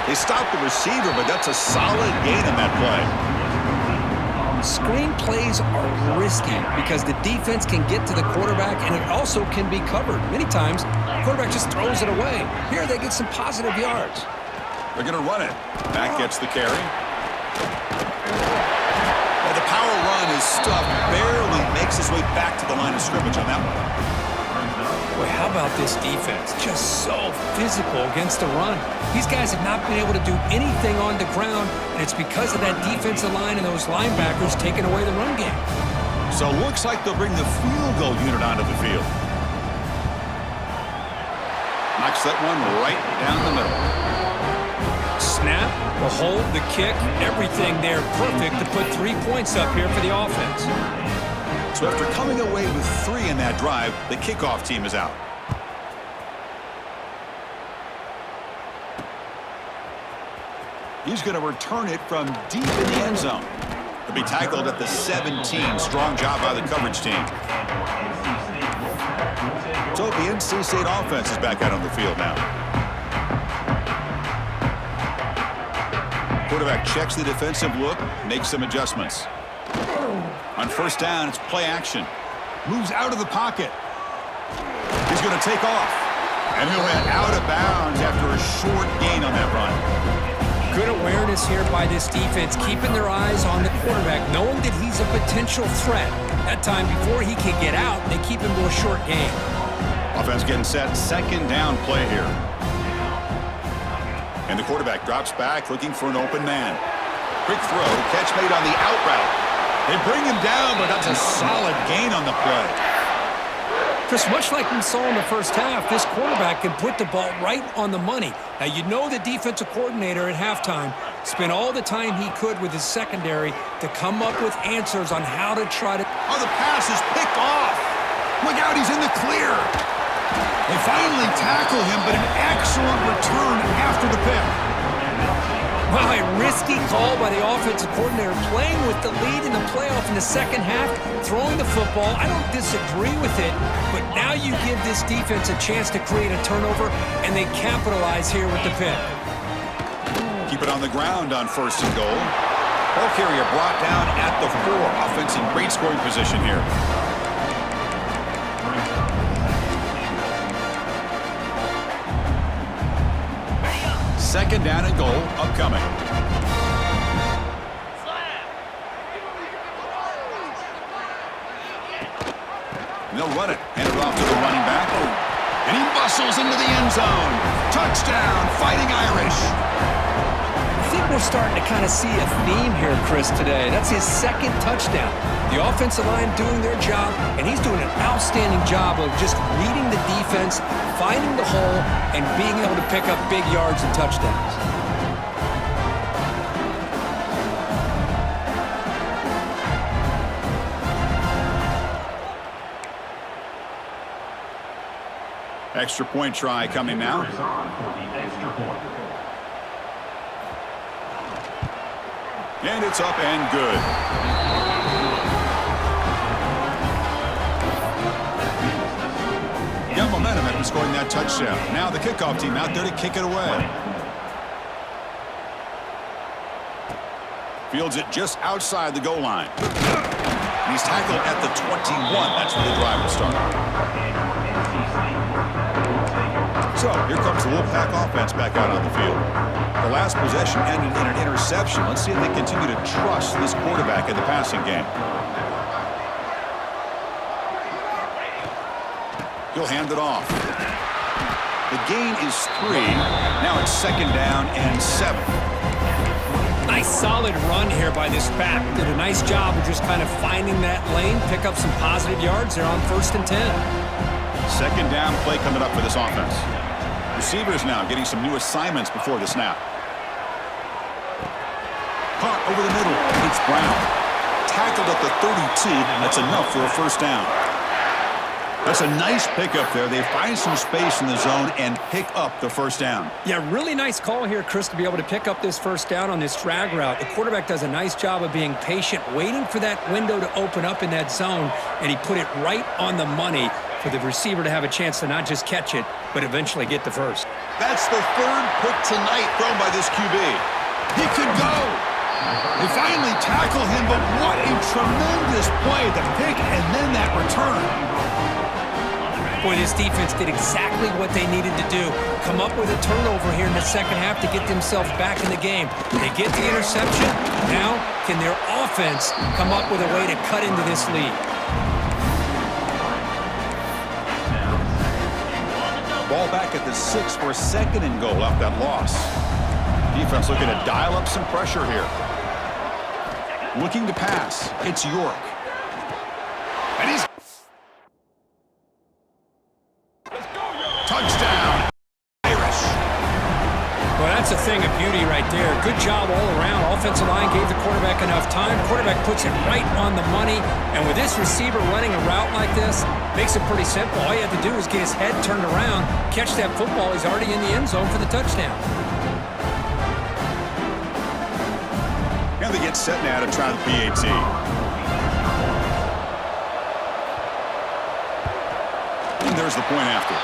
They stopped the receiver, but that's a solid gain in that play. Screen plays are risky because the defense can get to the quarterback, and it also can be covered. Many times, the quarterback just throws it away. Here, they get some positive yards. They're going to run it. Back gets the carry. Well, the power run is stuffed. Barely makes his way back to the line of scrimmage on that one. Boy, how about this defense? Just so physical against the run. These guys have not been able to do anything on the ground, and it's because of that defensive line and those linebackers taking away the run game. So it looks like they'll bring the field goal unit onto the field. Knocks that one right down the middle. Snap, the hold, the kick, everything there perfect to put 3 points up here for the offense. So after coming away with 3 in that drive, the kickoff team is out. He's going to return it from deep in the end zone. He'll be tackled at the 17. Strong job by the coverage team. So the NC State offense is back out on the field now. Quarterback checks the defensive look, makes some adjustments. On first down, it's play action. Moves out of the pocket. He's going to take off. And he'll head out of bounds after a short gain on that run. Good awareness here by this defense, keeping their eyes on the quarterback, knowing that he's a potential threat. That time before he can get out, they keep him to a short gain. Offense getting set. Second down play here. And the quarterback drops back, looking for an open man. Quick throw, catch made on the out route. They bring him down, but that's a solid gain on the play. Just much like we saw in the first half, this quarterback can put the ball right on the money. Now, you know the defensive coordinator at halftime spent all the time he could with his secondary to come up with answers on how to try to... Oh, the pass is picked off. Look out, he's in the clear. They finally tackle him, but an excellent return after the pick. Well, a risky call by the offensive coordinator, playing with the lead in the playoff in the second half, throwing the football. I don't disagree with it, but now you give this defense a chance to create a turnover, and they capitalize here with the pick. Keep it on the ground on first and goal. Ball carrier brought down at the 4. Offense in great scoring position here. Second down and goal upcoming. And they'll run it. Hand it off to the running back. And he bustles into the end zone. Touchdown, Fighting Irish. I think we're starting to kind of see a theme here, Chris, today. That's his second touchdown. The offensive line doing their job, and he's doing an outstanding job of just reading the defense, finding the hole, and being able to pick up big yards and touchdowns. Extra point try coming now. And it's up and good. Got momentum after scoring that touchdown. Now the kickoff team out there to kick it away. Fields it just outside the goal line. And he's tackled at the 21. That's where the drive will start. So here comes the Wolfpack offense back out on the field. The last possession ended in an interception. Let's see if they continue to trust this quarterback in the passing game. He'll hand it off. The gain is 3. Now it's second down and 7. Nice solid run here by this back. Did a nice job of just kind of finding that lane, pick up some positive yards there on first and 10. Second down play coming up for this offense. Receivers now getting some new assignments before the snap. Caught over the middle. It's Brown. Tackled at the 32. That's enough for a first down. That's a nice pickup there. They find some space in the zone and pick up the first down. Yeah, really nice call here, Chris, to be able to pick up this first down on this drag route. The quarterback does a nice job of being patient, waiting for that window to open up in that zone, and he put it right on the money for the receiver to have a chance to not just catch it, but eventually get the first. That's the third pick tonight thrown by this QB. He could go. They finally tackle him, but what a tremendous play. The pick and then that return. Boy, this defense did exactly what they needed to do. Come up with a turnover here in the second half to get themselves back in the game. They get the interception. Now, can their offense come up with a way to cut into this lead? Ball back at the 6 for a second and goal off that loss. Defense looking to dial up some pressure here. Looking to pass. It's York. And he's... Touchdown, Irish. Well, that's a thing of beauty right there. Good job all around. Offensive line gave the quarterback enough time. Quarterback puts it right on the money. And with this receiver running a route like this, makes it pretty simple. All you have to do is get his head turned around, catch that football. He's already in the end zone for the touchdown. And they get set now to try the PAT. And there's the point after.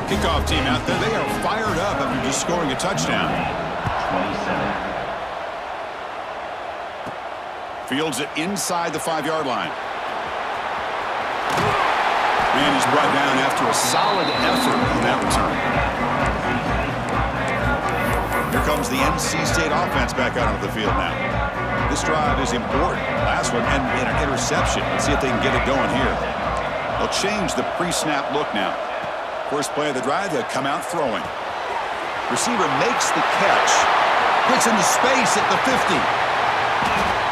Kickoff team out there, they are fired up after just scoring a touchdown. 27. Fields it inside the 5-yard line. And he's brought down after a solid effort on that return. Here comes the NC State offense back out onto the field now. This drive is important. Last one, and an interception. Let's see if they can get it going here. They'll change the pre-snap look now. First play of the drive, they'll come out throwing. Receiver makes the catch. Gets into space at the 50.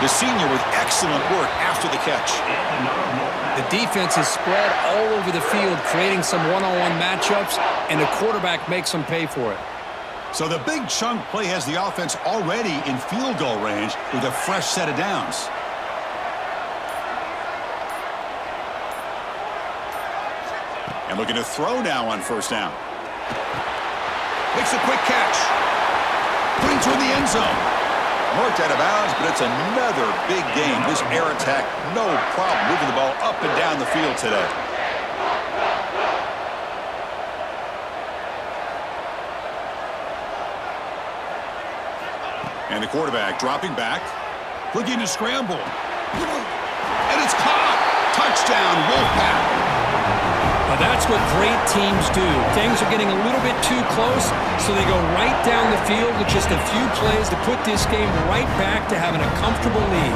The senior with excellent work after the catch. The defense is spread all over the field, creating some one-on-one matchups, and the quarterback makes them pay for it. So the big chunk play has the offense already in field goal range with a fresh set of downs. And looking to throw now on first down. Makes a quick catch. Putting toward the end zone. Marked out of bounds, but it's another big game. This air attack, no problem moving the ball up and down the field today. And the quarterback dropping back, looking to scramble. And it's caught. Touchdown, Wolfpack. Now that's what great teams do. Things are getting a little bit too close, so they go right down the field with just a few plays to put this game right back to having a comfortable lead.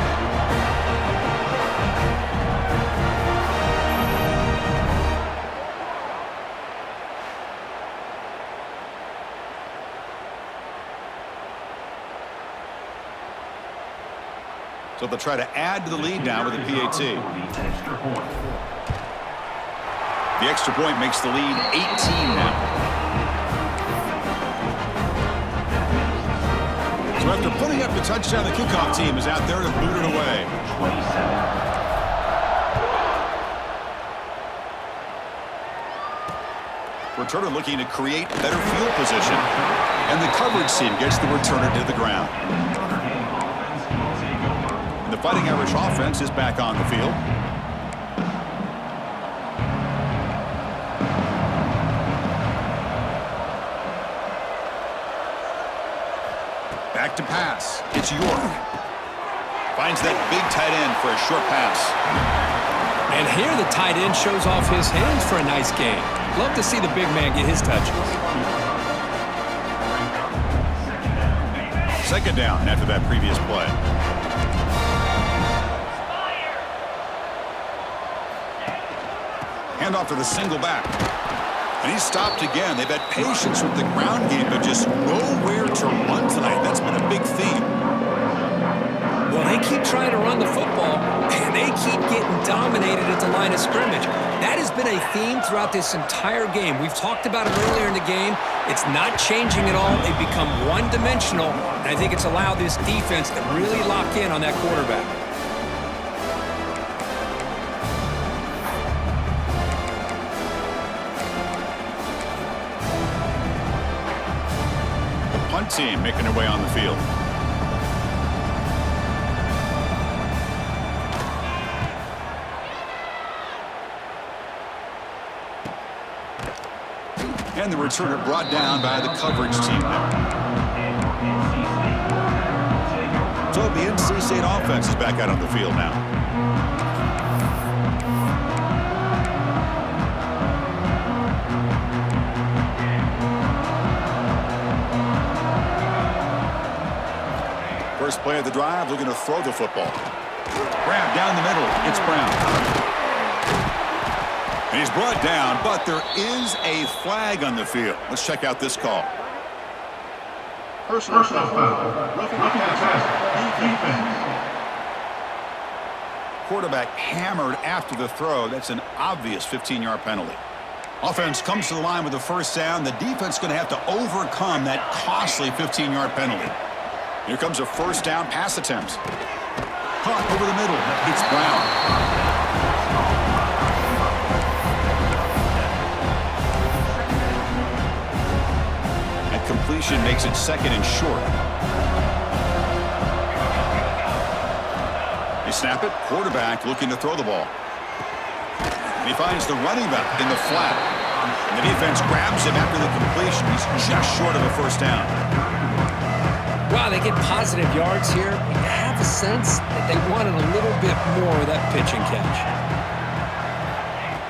So they'll try to add to the lead now with the PAT. The extra point makes the lead 18 now. So after putting up the touchdown, the kickoff team is out there to boot it away. 27. Returner looking to create better field position. And the coverage team gets the returner to the ground. And the Fighting Irish offense is back on the field. Back to pass. It's York. Finds that big tight end for a short pass. And here the tight end shows off his hands for a nice game. Love to see the big man get his touches. Second down after that previous play. Handoff to the single back. And he's stopped again. They've had patience with the ground game, but just nowhere to run tonight. That's been a big theme. Well, they keep trying to run the football, and they keep getting dominated at the line of scrimmage. That has been a theme throughout this entire game. We've talked about it earlier in the game. It's not changing at all. They've become one-dimensional, and I think it's allowed this defense to really lock in on that quarterback. Team making their way on the field. And the returner brought down by the coverage team there. So the NC State offense is back out on the field now. First play of the drive, looking to throw the football. Grab down the middle. It's Brown. And he's brought down, but there is a flag on the field. Let's check out this call. Personal foul. Roughing the passer. Defense. Quarterback hammered after the throw. That's an obvious 15-yard penalty. Offense comes to the line with the first down. The defense is going to have to overcome that costly 15-yard penalty. Here comes a first down pass attempt. Caught over the middle. It's Brown. That completion makes it second and short. They snap it. Quarterback looking to throw the ball. And he finds the running back in the flat. And the defense grabs him after the completion. He's just short of a first down. Wow, they get positive yards here. I have a sense that they wanted a little bit more of that pitch and catch.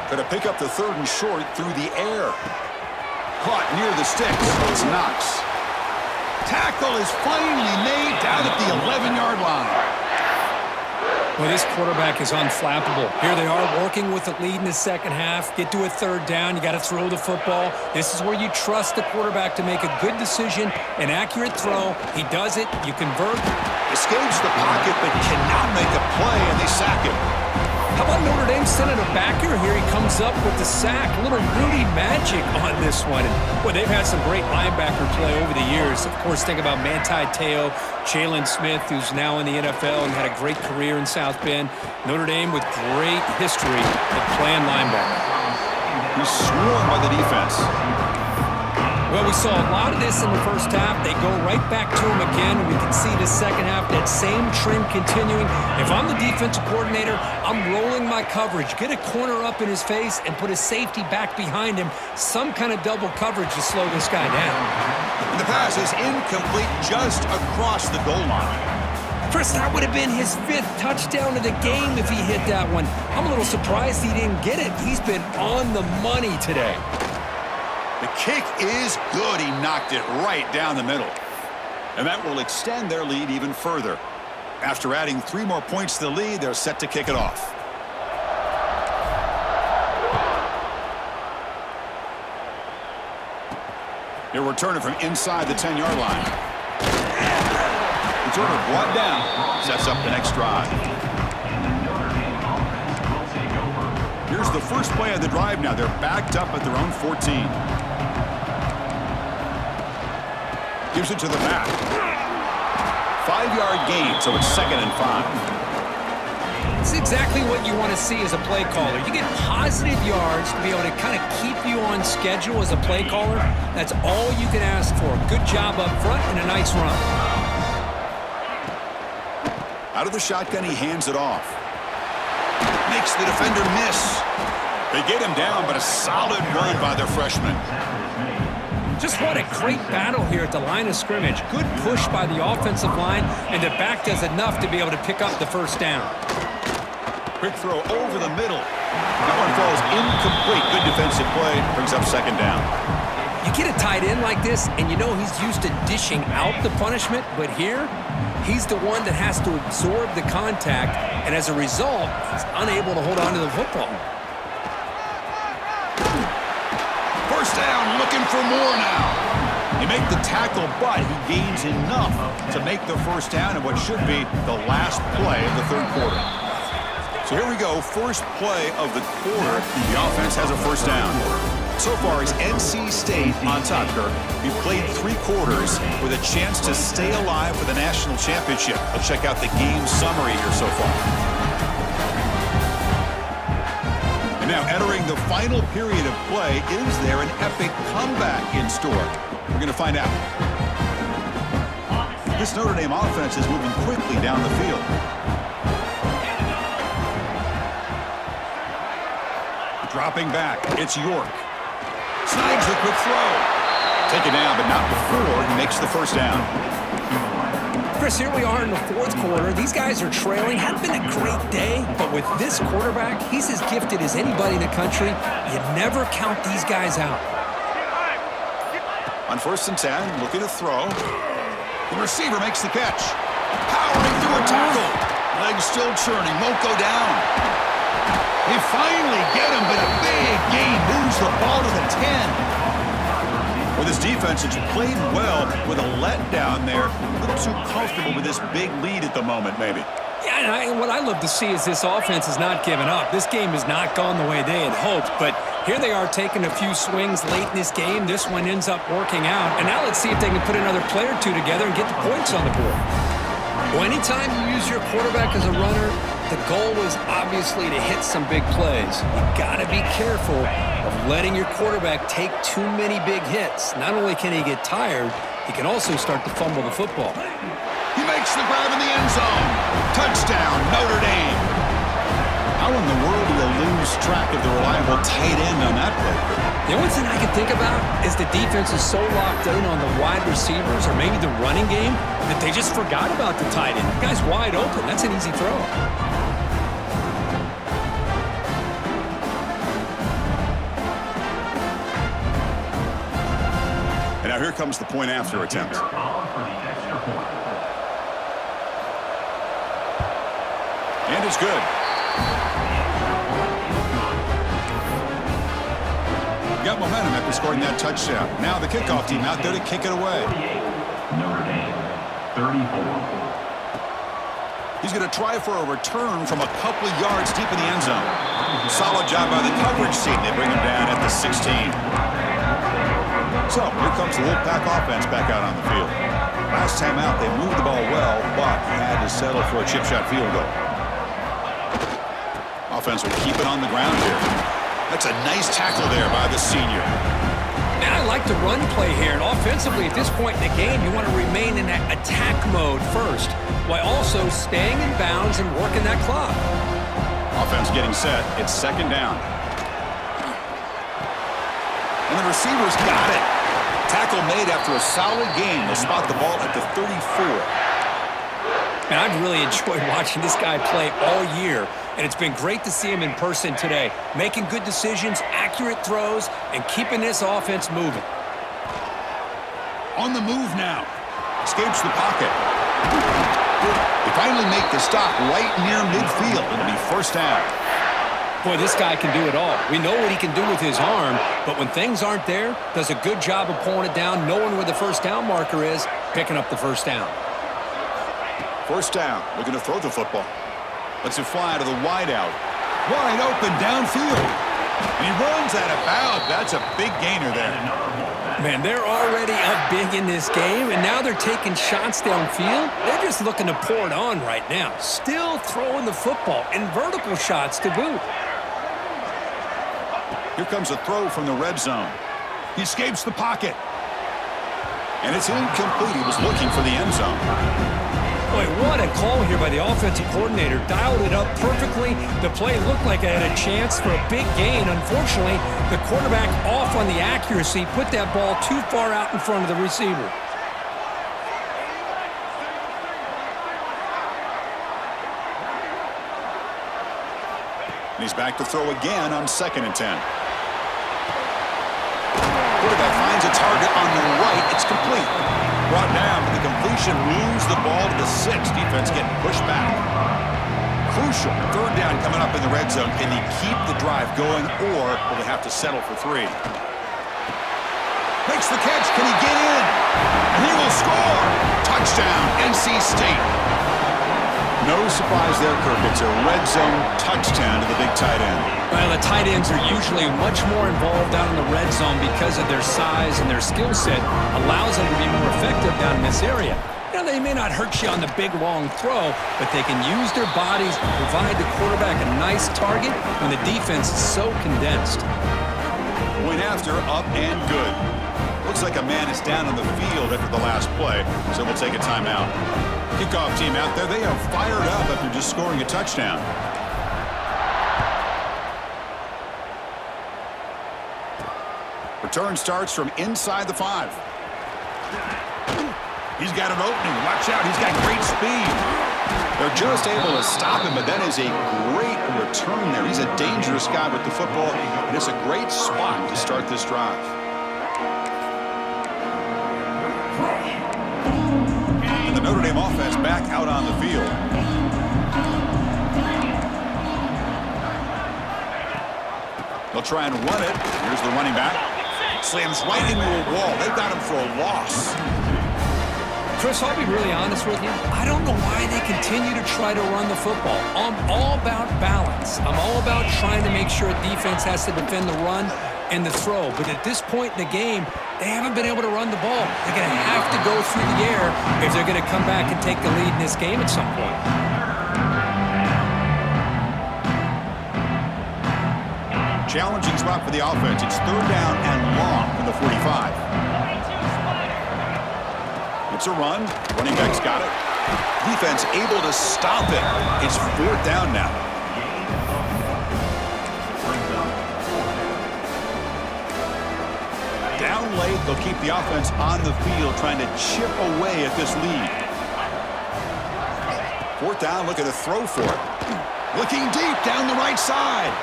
Going to pick up the third and short through the air. Caught near the sticks. It's Knox. Tackle is finally made down at the 11-yard line. Well, this quarterback is unflappable. Here they are working with the lead in the second half. Get to a third down. You got to throw the football. This is where you trust the quarterback to make a good decision, an accurate throw. He does it. You convert. Escapes the pocket but cannot make a play, and they sack him. How about Notre Dame sending a backer? Here he comes up with the sack. A little Rudy magic on this one. And, boy, they've had some great linebacker play over the years. Of course, think about Manti Te'o, Jalen Smith, who's now in the NFL and had a great career in South Bend. Notre Dame with great history of playing linebacker. He's swarmed by the defense. Well, we saw a lot of this in the first half. They go right back to him again. We can see the second half, that same trend continuing. If I'm the defensive coordinator, I'm rolling my coverage. Get a corner up in his face and put a safety back behind him. Some kind of double coverage to slow this guy down. And the pass is incomplete just across the goal line. First, that would have been his 5th touchdown of the game if he hit that one. I'm a little surprised he didn't get it. He's been on the money today. The kick is good. He knocked it right down the middle. And that will extend their lead even further. After adding 3 more points to the lead, they're set to kick it off. They're returning from inside the 10-yard line. Returner brought down. Sets up the next drive. Here's the first play of the drive now. They're backed up at their own 14. Gives it to the back. 5-yard gain, so it's 2nd and 5. It's exactly what you want to see as a play caller. You get positive yards to be able to kind of keep you on schedule as a play caller. That's all you can ask for. Good job up front and a nice run. Out of the shotgun, he hands it off. Makes the defender miss. They get him down, but a solid run by their freshman. Just what a great battle here at the line of scrimmage. Good push by the offensive line, and the back does enough to be able to pick up the first down. Quick throw over the middle. That one falls incomplete. Good defensive play. Brings up 2nd down. You get a tight end like this, and you know he's used to dishing out the punishment, but here, he's the one that has to absorb the contact, and as a result, he's unable to hold on to the football. First down, looking for more now. They make the tackle, but he gains enough to make the first down in what should be the last play of the 3rd quarter. So here we go, first play of the quarter. The offense has a first down. So far, it's NC State on top, Kirk. We've played 3 quarters with a chance to stay alive for the national championship. Let's check out the game summary here so far. And now entering the final period of play, is there an epic comeback in store? We're going to find out. This Notre Dame offense is moving quickly down the field. Dropping back, it's York. Snags Finds the quick throw. Taken down, but not before he makes the first down. Chris, here we are in the fourth quarter. These guys are trailing. Hadn't been a great day, but with this quarterback, he's as gifted as anybody in the country. You never count these guys out. On 1st and 10, looking to throw. The receiver makes the catch. Powering through a tackle. Legs still churning, won't go down. They finally get him, but a big gain moves the ball to the 10. Well, this defense has played well with a letdown there. A little too comfortable with this big lead at the moment, maybe. Yeah, and what I love to see is this offense has not given up. This game has not gone the way they had hoped, but here they are taking a few swings late in this game. This one ends up working out, and now let's see if they can put another play or two together and get the points on the board. Well, anytime you use your quarterback as a runner, the goal is obviously to hit some big plays. You got to be careful of letting your quarterback take too many big hits. Not only can he get tired, he can also start to fumble the football. He makes the grab in the end zone. Touchdown, Notre Dame. How in the world do you lose track of the reliable tight end on that play? The only thing I can think about is the defense is so locked in on the wide receivers or maybe the running game that they just forgot about the tight end. The guy's wide open. That's an easy throw. And now here comes the point after attempt. And it's good. Got momentum after scoring that touchdown. Now the kickoff team out there to kick it away. Notre Dame, 34. He's going to try for a return from a couple of yards deep in the end zone. Solid job by the coverage team. They bring him down at the 16. So here comes the Wolfpack offense back out on the field. Last time out, they moved the ball well, but had to settle for a chip shot field goal. Offense will keep it on the ground here. That's a nice tackle there by the senior. Now I like the run play here, and offensively at this point in the game, you want to remain in that attack mode first, while also staying in bounds and working that clock. Offense getting set. It's second down. And the receivers got it. Tackle made after a solid game. They'll spot the ball at the 34. And I've really enjoyed watching this guy play all year, and it's been great to see him in person today, making good decisions, accurate throws, and keeping this offense moving. On the move now. Escapes the pocket. They finally make the stop right near midfield. It'll be first down. Boy, this guy can do it all. We know what he can do with his arm, but when things aren't there, does a good job of pulling it down, knowing where the first down marker is, picking up the first down. First down. Looking to throw the football. Lets it fly to the wideout. Wide open downfield. And he runs out of bounds. That's a big gainer there. Man, they're already up big in this game, and now they're taking shots downfield. They're just looking to pour it on right now. Still throwing the football, and vertical shots to boot. Here comes a throw from the red zone. He escapes the pocket. And it's incomplete. He was looking for the end zone. Boy, what a call here by the offensive coordinator. Dialed it up perfectly. The play looked like it had a chance for a big gain. Unfortunately, the quarterback off on the accuracy, put that ball too far out in front of the receiver. And he's back to throw again on 2nd and 10. Quarterback finds a target on the right. It's complete. Brought down, but the completion moves the ball to the 6. Defense getting pushed back. Crucial. Third down coming up in the red zone. Can he keep the drive going, or will they have to settle for 3? Makes the catch. Can he get in? And he will score. Touchdown, NC State. No surprise there, Kirk. It's a red zone touchdown to the big tight end. Well, the tight ends are usually much more involved down in the red zone because of their size and their skill set allows them to be more effective down in this area. Now, they may not hurt you on the big, long throw, but they can use their bodies to provide the quarterback a nice target when the defense is so condensed. Point after, up and good. Looks like a man is down on the field after the last play, so we'll take a timeout. Kickoff team out there, they are fired up after just scoring a touchdown. Return starts from inside the 5. He's got an opening. Watch out. He's got great speed. They're just able to stop him, but that is a great return there. He's a dangerous guy with the football, and it's a great spot to start this drive. And the Notre Dame offense back out on the field. They'll try and run it. Here's the running back. Slams right into a wall. They've got him for a loss. Chris, I'll be really honest with you. I don't know why they continue to try to run the football. I'm all about balance. I'm all about trying to make sure a defense has to defend the run and the throw. But at this point in the game, they haven't been able to run the ball. They're going to have to go through the air if they're going to come back and take the lead in this game at some point. Challenging spot for the offense. It's 3rd down and long from the 45. It's a run. Running back's got it. Defense able to stop it. It's 4th down now. Down late, they'll keep the offense on the field trying to chip away at this lead. 4th down, looking to throw for it. Looking deep down the right side.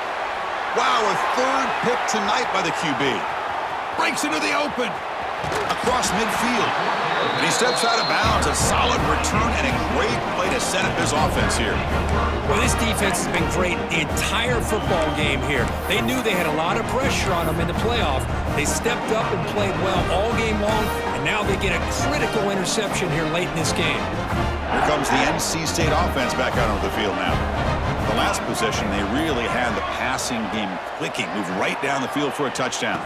Wow, a 3rd pick tonight by the QB. Breaks into the open. Across midfield. And he steps out of bounds. A solid return and a great play to set up his offense here. Well, this defense has been great the entire football game here. They knew they had a lot of pressure on them in the playoff. They stepped up and played well all game long, and now they get a critical interception here late in this game. Here comes the NC State offense back out onto the field now. The last possession, they really had the passing game clicking. Move right down the field for a touchdown.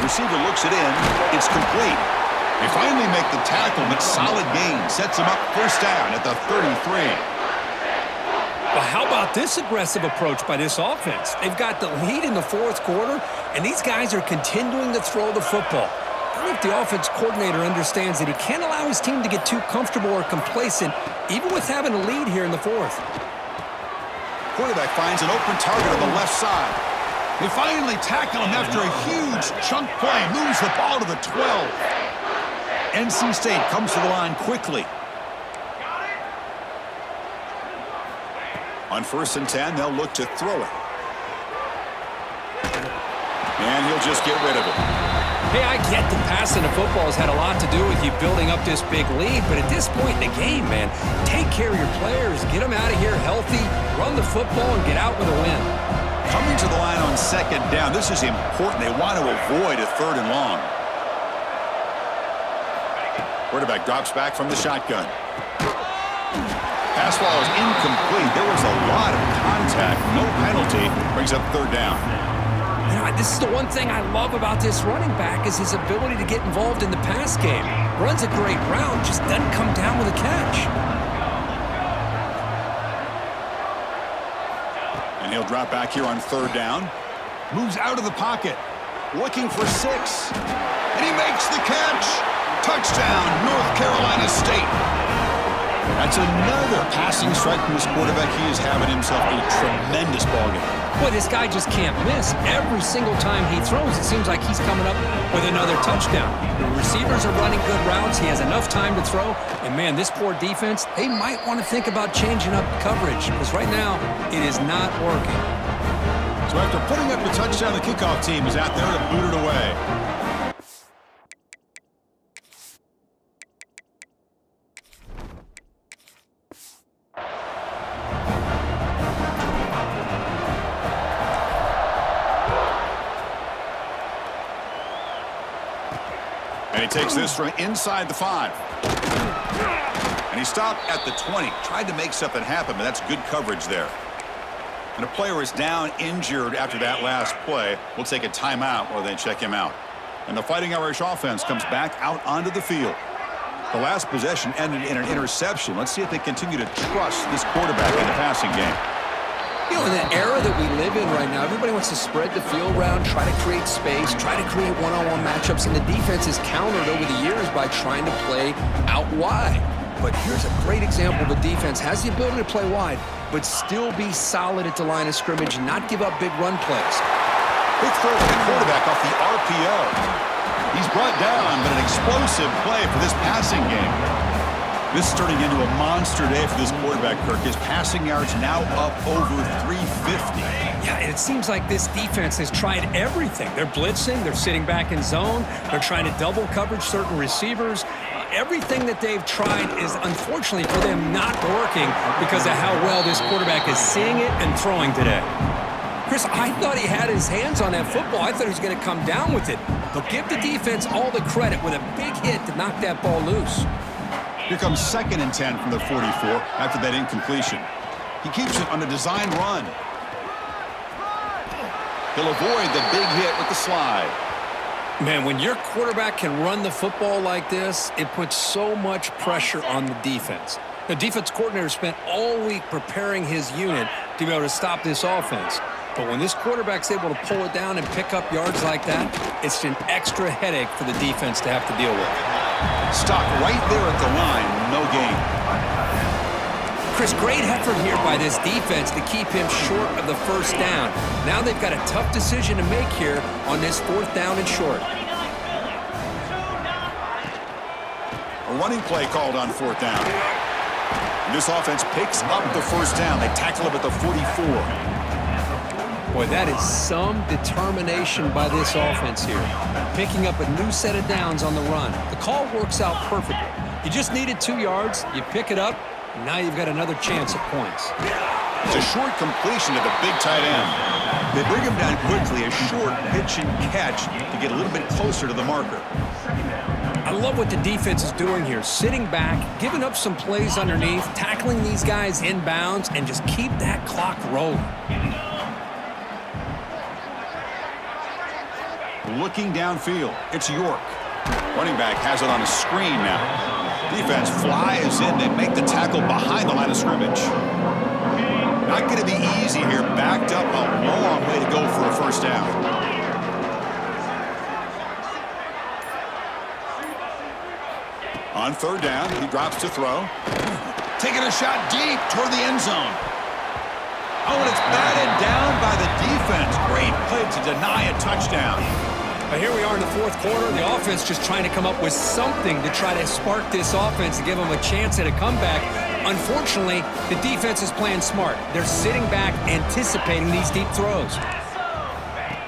Receiver looks it in. It's complete. They finally make the tackle, but solid gain. Sets them up 1st down at the 33. Well, how about this aggressive approach by this offense? They've got the lead in the 4th quarter, and these guys are continuing to throw the football. I think the offense coordinator understands that he can't allow his team to get too comfortable or complacent, even with having a lead here in the 4th. Quarterback finds an open target on the left side. They finally tackle him after a huge chunk play. Moves the ball to the 12. NC State comes to the line quickly. On 1st and 10, they'll look to throw it. And he'll just get rid of it. Hey, I get that passing the football has had a lot to do with you building up this big lead, but at this point in the game, man, take care of your players, get them out of here healthy, run the football, and get out with a win. Coming to the line on 2nd down, this is important. They want to avoid a 3rd and long. Quarterback drops back from the shotgun. Pass ball is incomplete. There was a lot of contact. No penalty. Brings up 3rd down. You know, this is the one thing I love about this running back is his ability to get involved in the pass game. Runs a great route, just doesn't come down with a catch. And he'll drop back here on 3rd down. Moves out of the pocket. Looking for 6. And he makes the catch. Touchdown, North Carolina State. That's another passing strike from this quarterback. He is having himself a tremendous ballgame. Boy, this guy just can't miss. Every single time he throws, it seems like he's coming up with another touchdown. The receivers are running good routes. He has enough time to throw. And, man, this poor defense, they might want to think about changing up coverage because right now it is not working. So after putting up the touchdown, the kickoff team is out there to boot it away. And he takes this from inside the 5. And he stopped at the 20. Tried to make something happen, but that's good coverage there. And a player is down injured after that last play. We'll take a timeout while they check him out. And the Fighting Irish offense comes back out onto the field. The last possession ended in an interception. Let's see if they continue to trust this quarterback in the passing game. You know, in the era that we live in right now, everybody wants to spread the field around, try to create space, try to create one-on-one matchups, and the defense is countered over the years by trying to play out wide. But here's a great example of a defense has the ability to play wide, but still be solid at the line of scrimmage and not give up big run plays. Quick throw to the quarterback off the RPO. He's brought down, but an explosive play for this passing game. This is turning into a monster day for this quarterback, Kirk. His passing yards now up over 350. Yeah, it seems like this defense has tried everything. They're blitzing, they're sitting back in zone, they're trying to double coverage certain receivers. Everything that they've tried is, unfortunately for them, not working because of how well this quarterback is seeing it and throwing today. Chris, I thought he had his hands on that football. I thought he was going to come down with it. But give the defense all the credit with a big hit to knock that ball loose. Here comes 2nd and 10 from the 44 after that incompletion. He keeps it on a design run. He'll avoid the big hit with the slide. Man, when your quarterback can run the football like this, it puts so much pressure on the defense. The defense coordinator spent all week preparing his unit to be able to stop this offense. But when this quarterback's able to pull it down and pick up yards like that, it's an extra headache for the defense to have to deal with. Stopped right there at the line, no gain. Chris, great effort here by this defense to keep him short of the first down. Now they've got a tough decision to make here on this 4th down and short. A running play called on 4th down. And this offense picks up the first down. They tackle him at the 44. Boy, that is some determination by this offense here. Picking up a new set of downs on the run. The call works out perfectly. You just needed 2 yards, you pick it up, and now you've got another chance at points. It's a short completion to the big tight end. They bring him down quickly, a short pitch and catch to get a little bit closer to the marker. I love what the defense is doing here. Sitting back, giving up some plays underneath, tackling these guys inbounds, and just keep that clock rolling. Looking downfield, it's York. Running back has it on a screen now. Defense flies in. They make the tackle behind the line of scrimmage. Not going to be easy here. Backed up a long way to go for a first down. On 3rd down, he drops to throw. Taking a shot deep toward the end zone. Oh, and it's batted down by the defense. Great play to deny a touchdown. But here we are in the 4th quarter. The offense just trying to come up with something to try to spark this offense and give them a chance at a comeback. Unfortunately, the defense is playing smart. They're sitting back, anticipating these deep throws.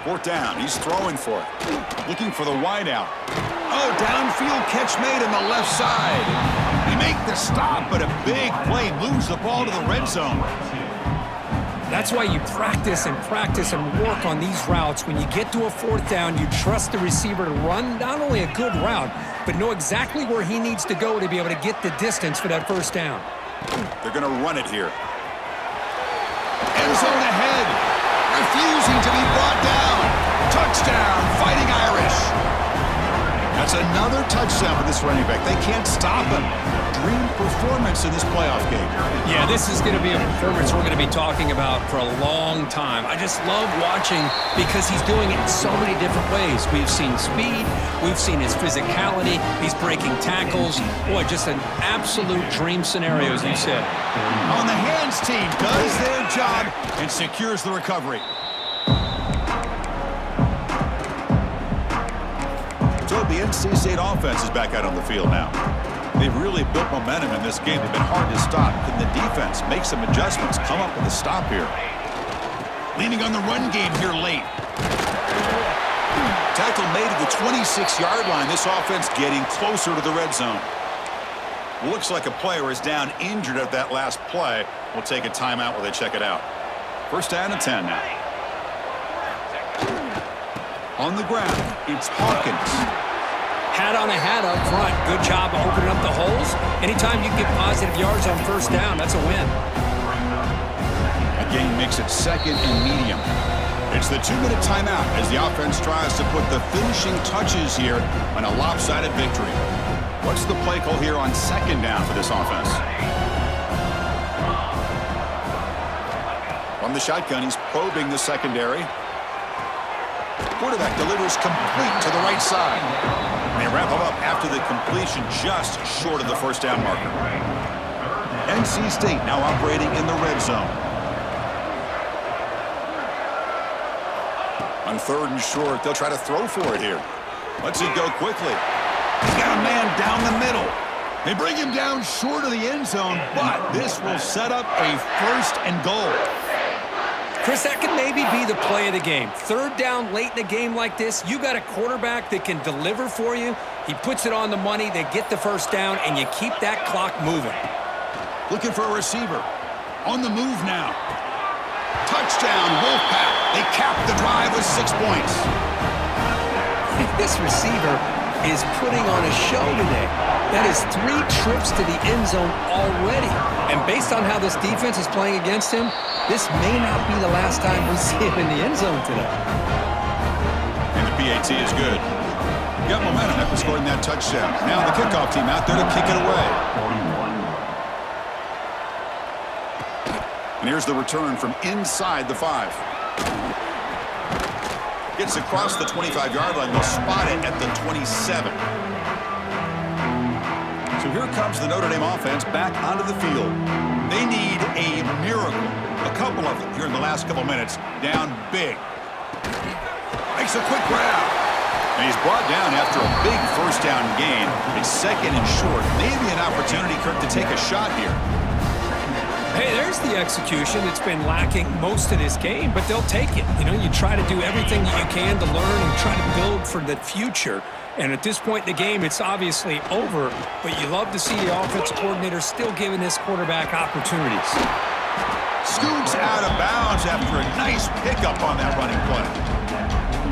4th down. He's throwing for it. Looking for the wideout. Oh, downfield catch made on the left side. They make the stop, but a big play moves the ball to the red zone. That's why you practice and work on these routes. When you get to a 4th down, you trust the receiver to run not only a good route, but know exactly where he needs to go to be able to get the distance for that first down. They're going to run it here. End zone ahead. Refusing to be brought down. Touchdown, Fighting Irish. That's another touchdown for this running back. They can't stop him. Dream performance in this playoff game. Yeah, this is going to be a performance we're going to be talking about for a long time. I just love watching because he's doing it in so many different ways. We've seen speed. We've seen his physicality. He's breaking tackles. Boy, just an absolute dream scenario, as you said. On the hands team does their job and secures the recovery. So the NC State offense is back out on the field now. They've really built momentum in this game. They've been hard to stop. Can the defense make some adjustments, come up with a stop here? Leaning on the run game here late. Tackle made at the 26-yard line. This offense getting closer to the red zone. Looks like a player is down injured at that last play. We'll take a timeout while they check it out. 1st down and 10 now. On the ground, it's Hawkins. Hat on a hat up front. Good job of opening up the holes. Anytime you get positive yards on 1st down, that's a win. Again, makes it 2nd and medium. It's the 2-minute timeout as the offense tries to put the finishing touches here on a lopsided victory. What's the play call here on 2nd down for this offense? From the shotgun, he's probing the secondary. Quarterback delivers complete to the right side. And they wrap him up after the completion just short of the 1st down marker. NC State now operating in the red zone. On 3rd and short, they'll try to throw for it here. Lets it go quickly. He's got a man down the middle. They bring him down short of the end zone, but this will set up a 1st and goal. Chris, that could maybe be the play of the game. 3rd down late in a game like this, you got a quarterback that can deliver for you. He puts it on the money, they get the 1st down, and you keep that clock moving. Looking for a receiver. On the move now. Touchdown, Wolfpack. They cap the drive with 6 points. This receiver is putting on a show today. That is 3 trips to the end zone already. And based on how this defense is playing against him, this may not be the last time we see him in the end zone today. And the PAT is good. Got momentum after scoring that touchdown. Now the kickoff team out there to kick it away. And here's the return from inside the 5. Gets across the 25-yard line. They'll spot it at the 27. So here comes the Notre Dame offense back onto the field. They need a miracle. A couple of them here in the last couple minutes. Down big. Makes a quick grab. And he's brought down after a big 1st down gain. It's 2nd and short. Maybe an opportunity, Kirk, to take a shot here. Hey, there's the execution that's been lacking most of this game, but they'll take it. You know, you try to do everything that you can to learn and try to build for the future. And at this point in the game, it's obviously over, but you love to see the offensive coordinator still giving this quarterback opportunities. Scoots out of bounds after a nice pickup on that running play.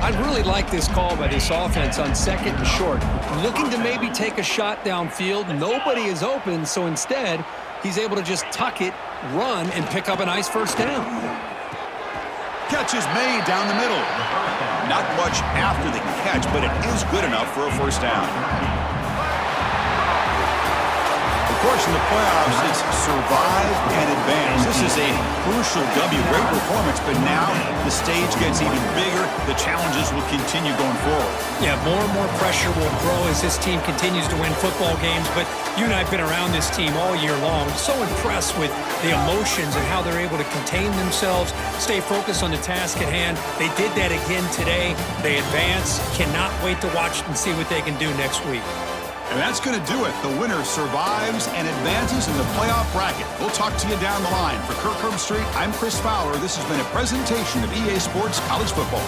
I really like this call by this offense on 2nd and short. Looking to maybe take a shot downfield. Nobody is open, so instead, he's able to just tuck it, run, and pick up a nice 1st down. Catch is made down the middle. Not much after the catch, but it is good enough for a 1st down. Of course, in the playoffs, it's survive and advance. This is a crucial W. Great performance, but now the stage gets even bigger. The challenges will continue going forward. Yeah, more and more pressure will grow as this team continues to win football games, but you and I have been around this team all year long. So impressed with the emotions and how they're able to contain themselves, stay focused on the task at hand. They did that again today. They advance. Cannot wait to watch and see what they can do next week. And that's going to do it. The winner survives and advances in the playoff bracket. We'll talk to you down the line. For Kirk Herbstreit, I'm Chris Fowler. This has been a presentation of EA Sports College Football.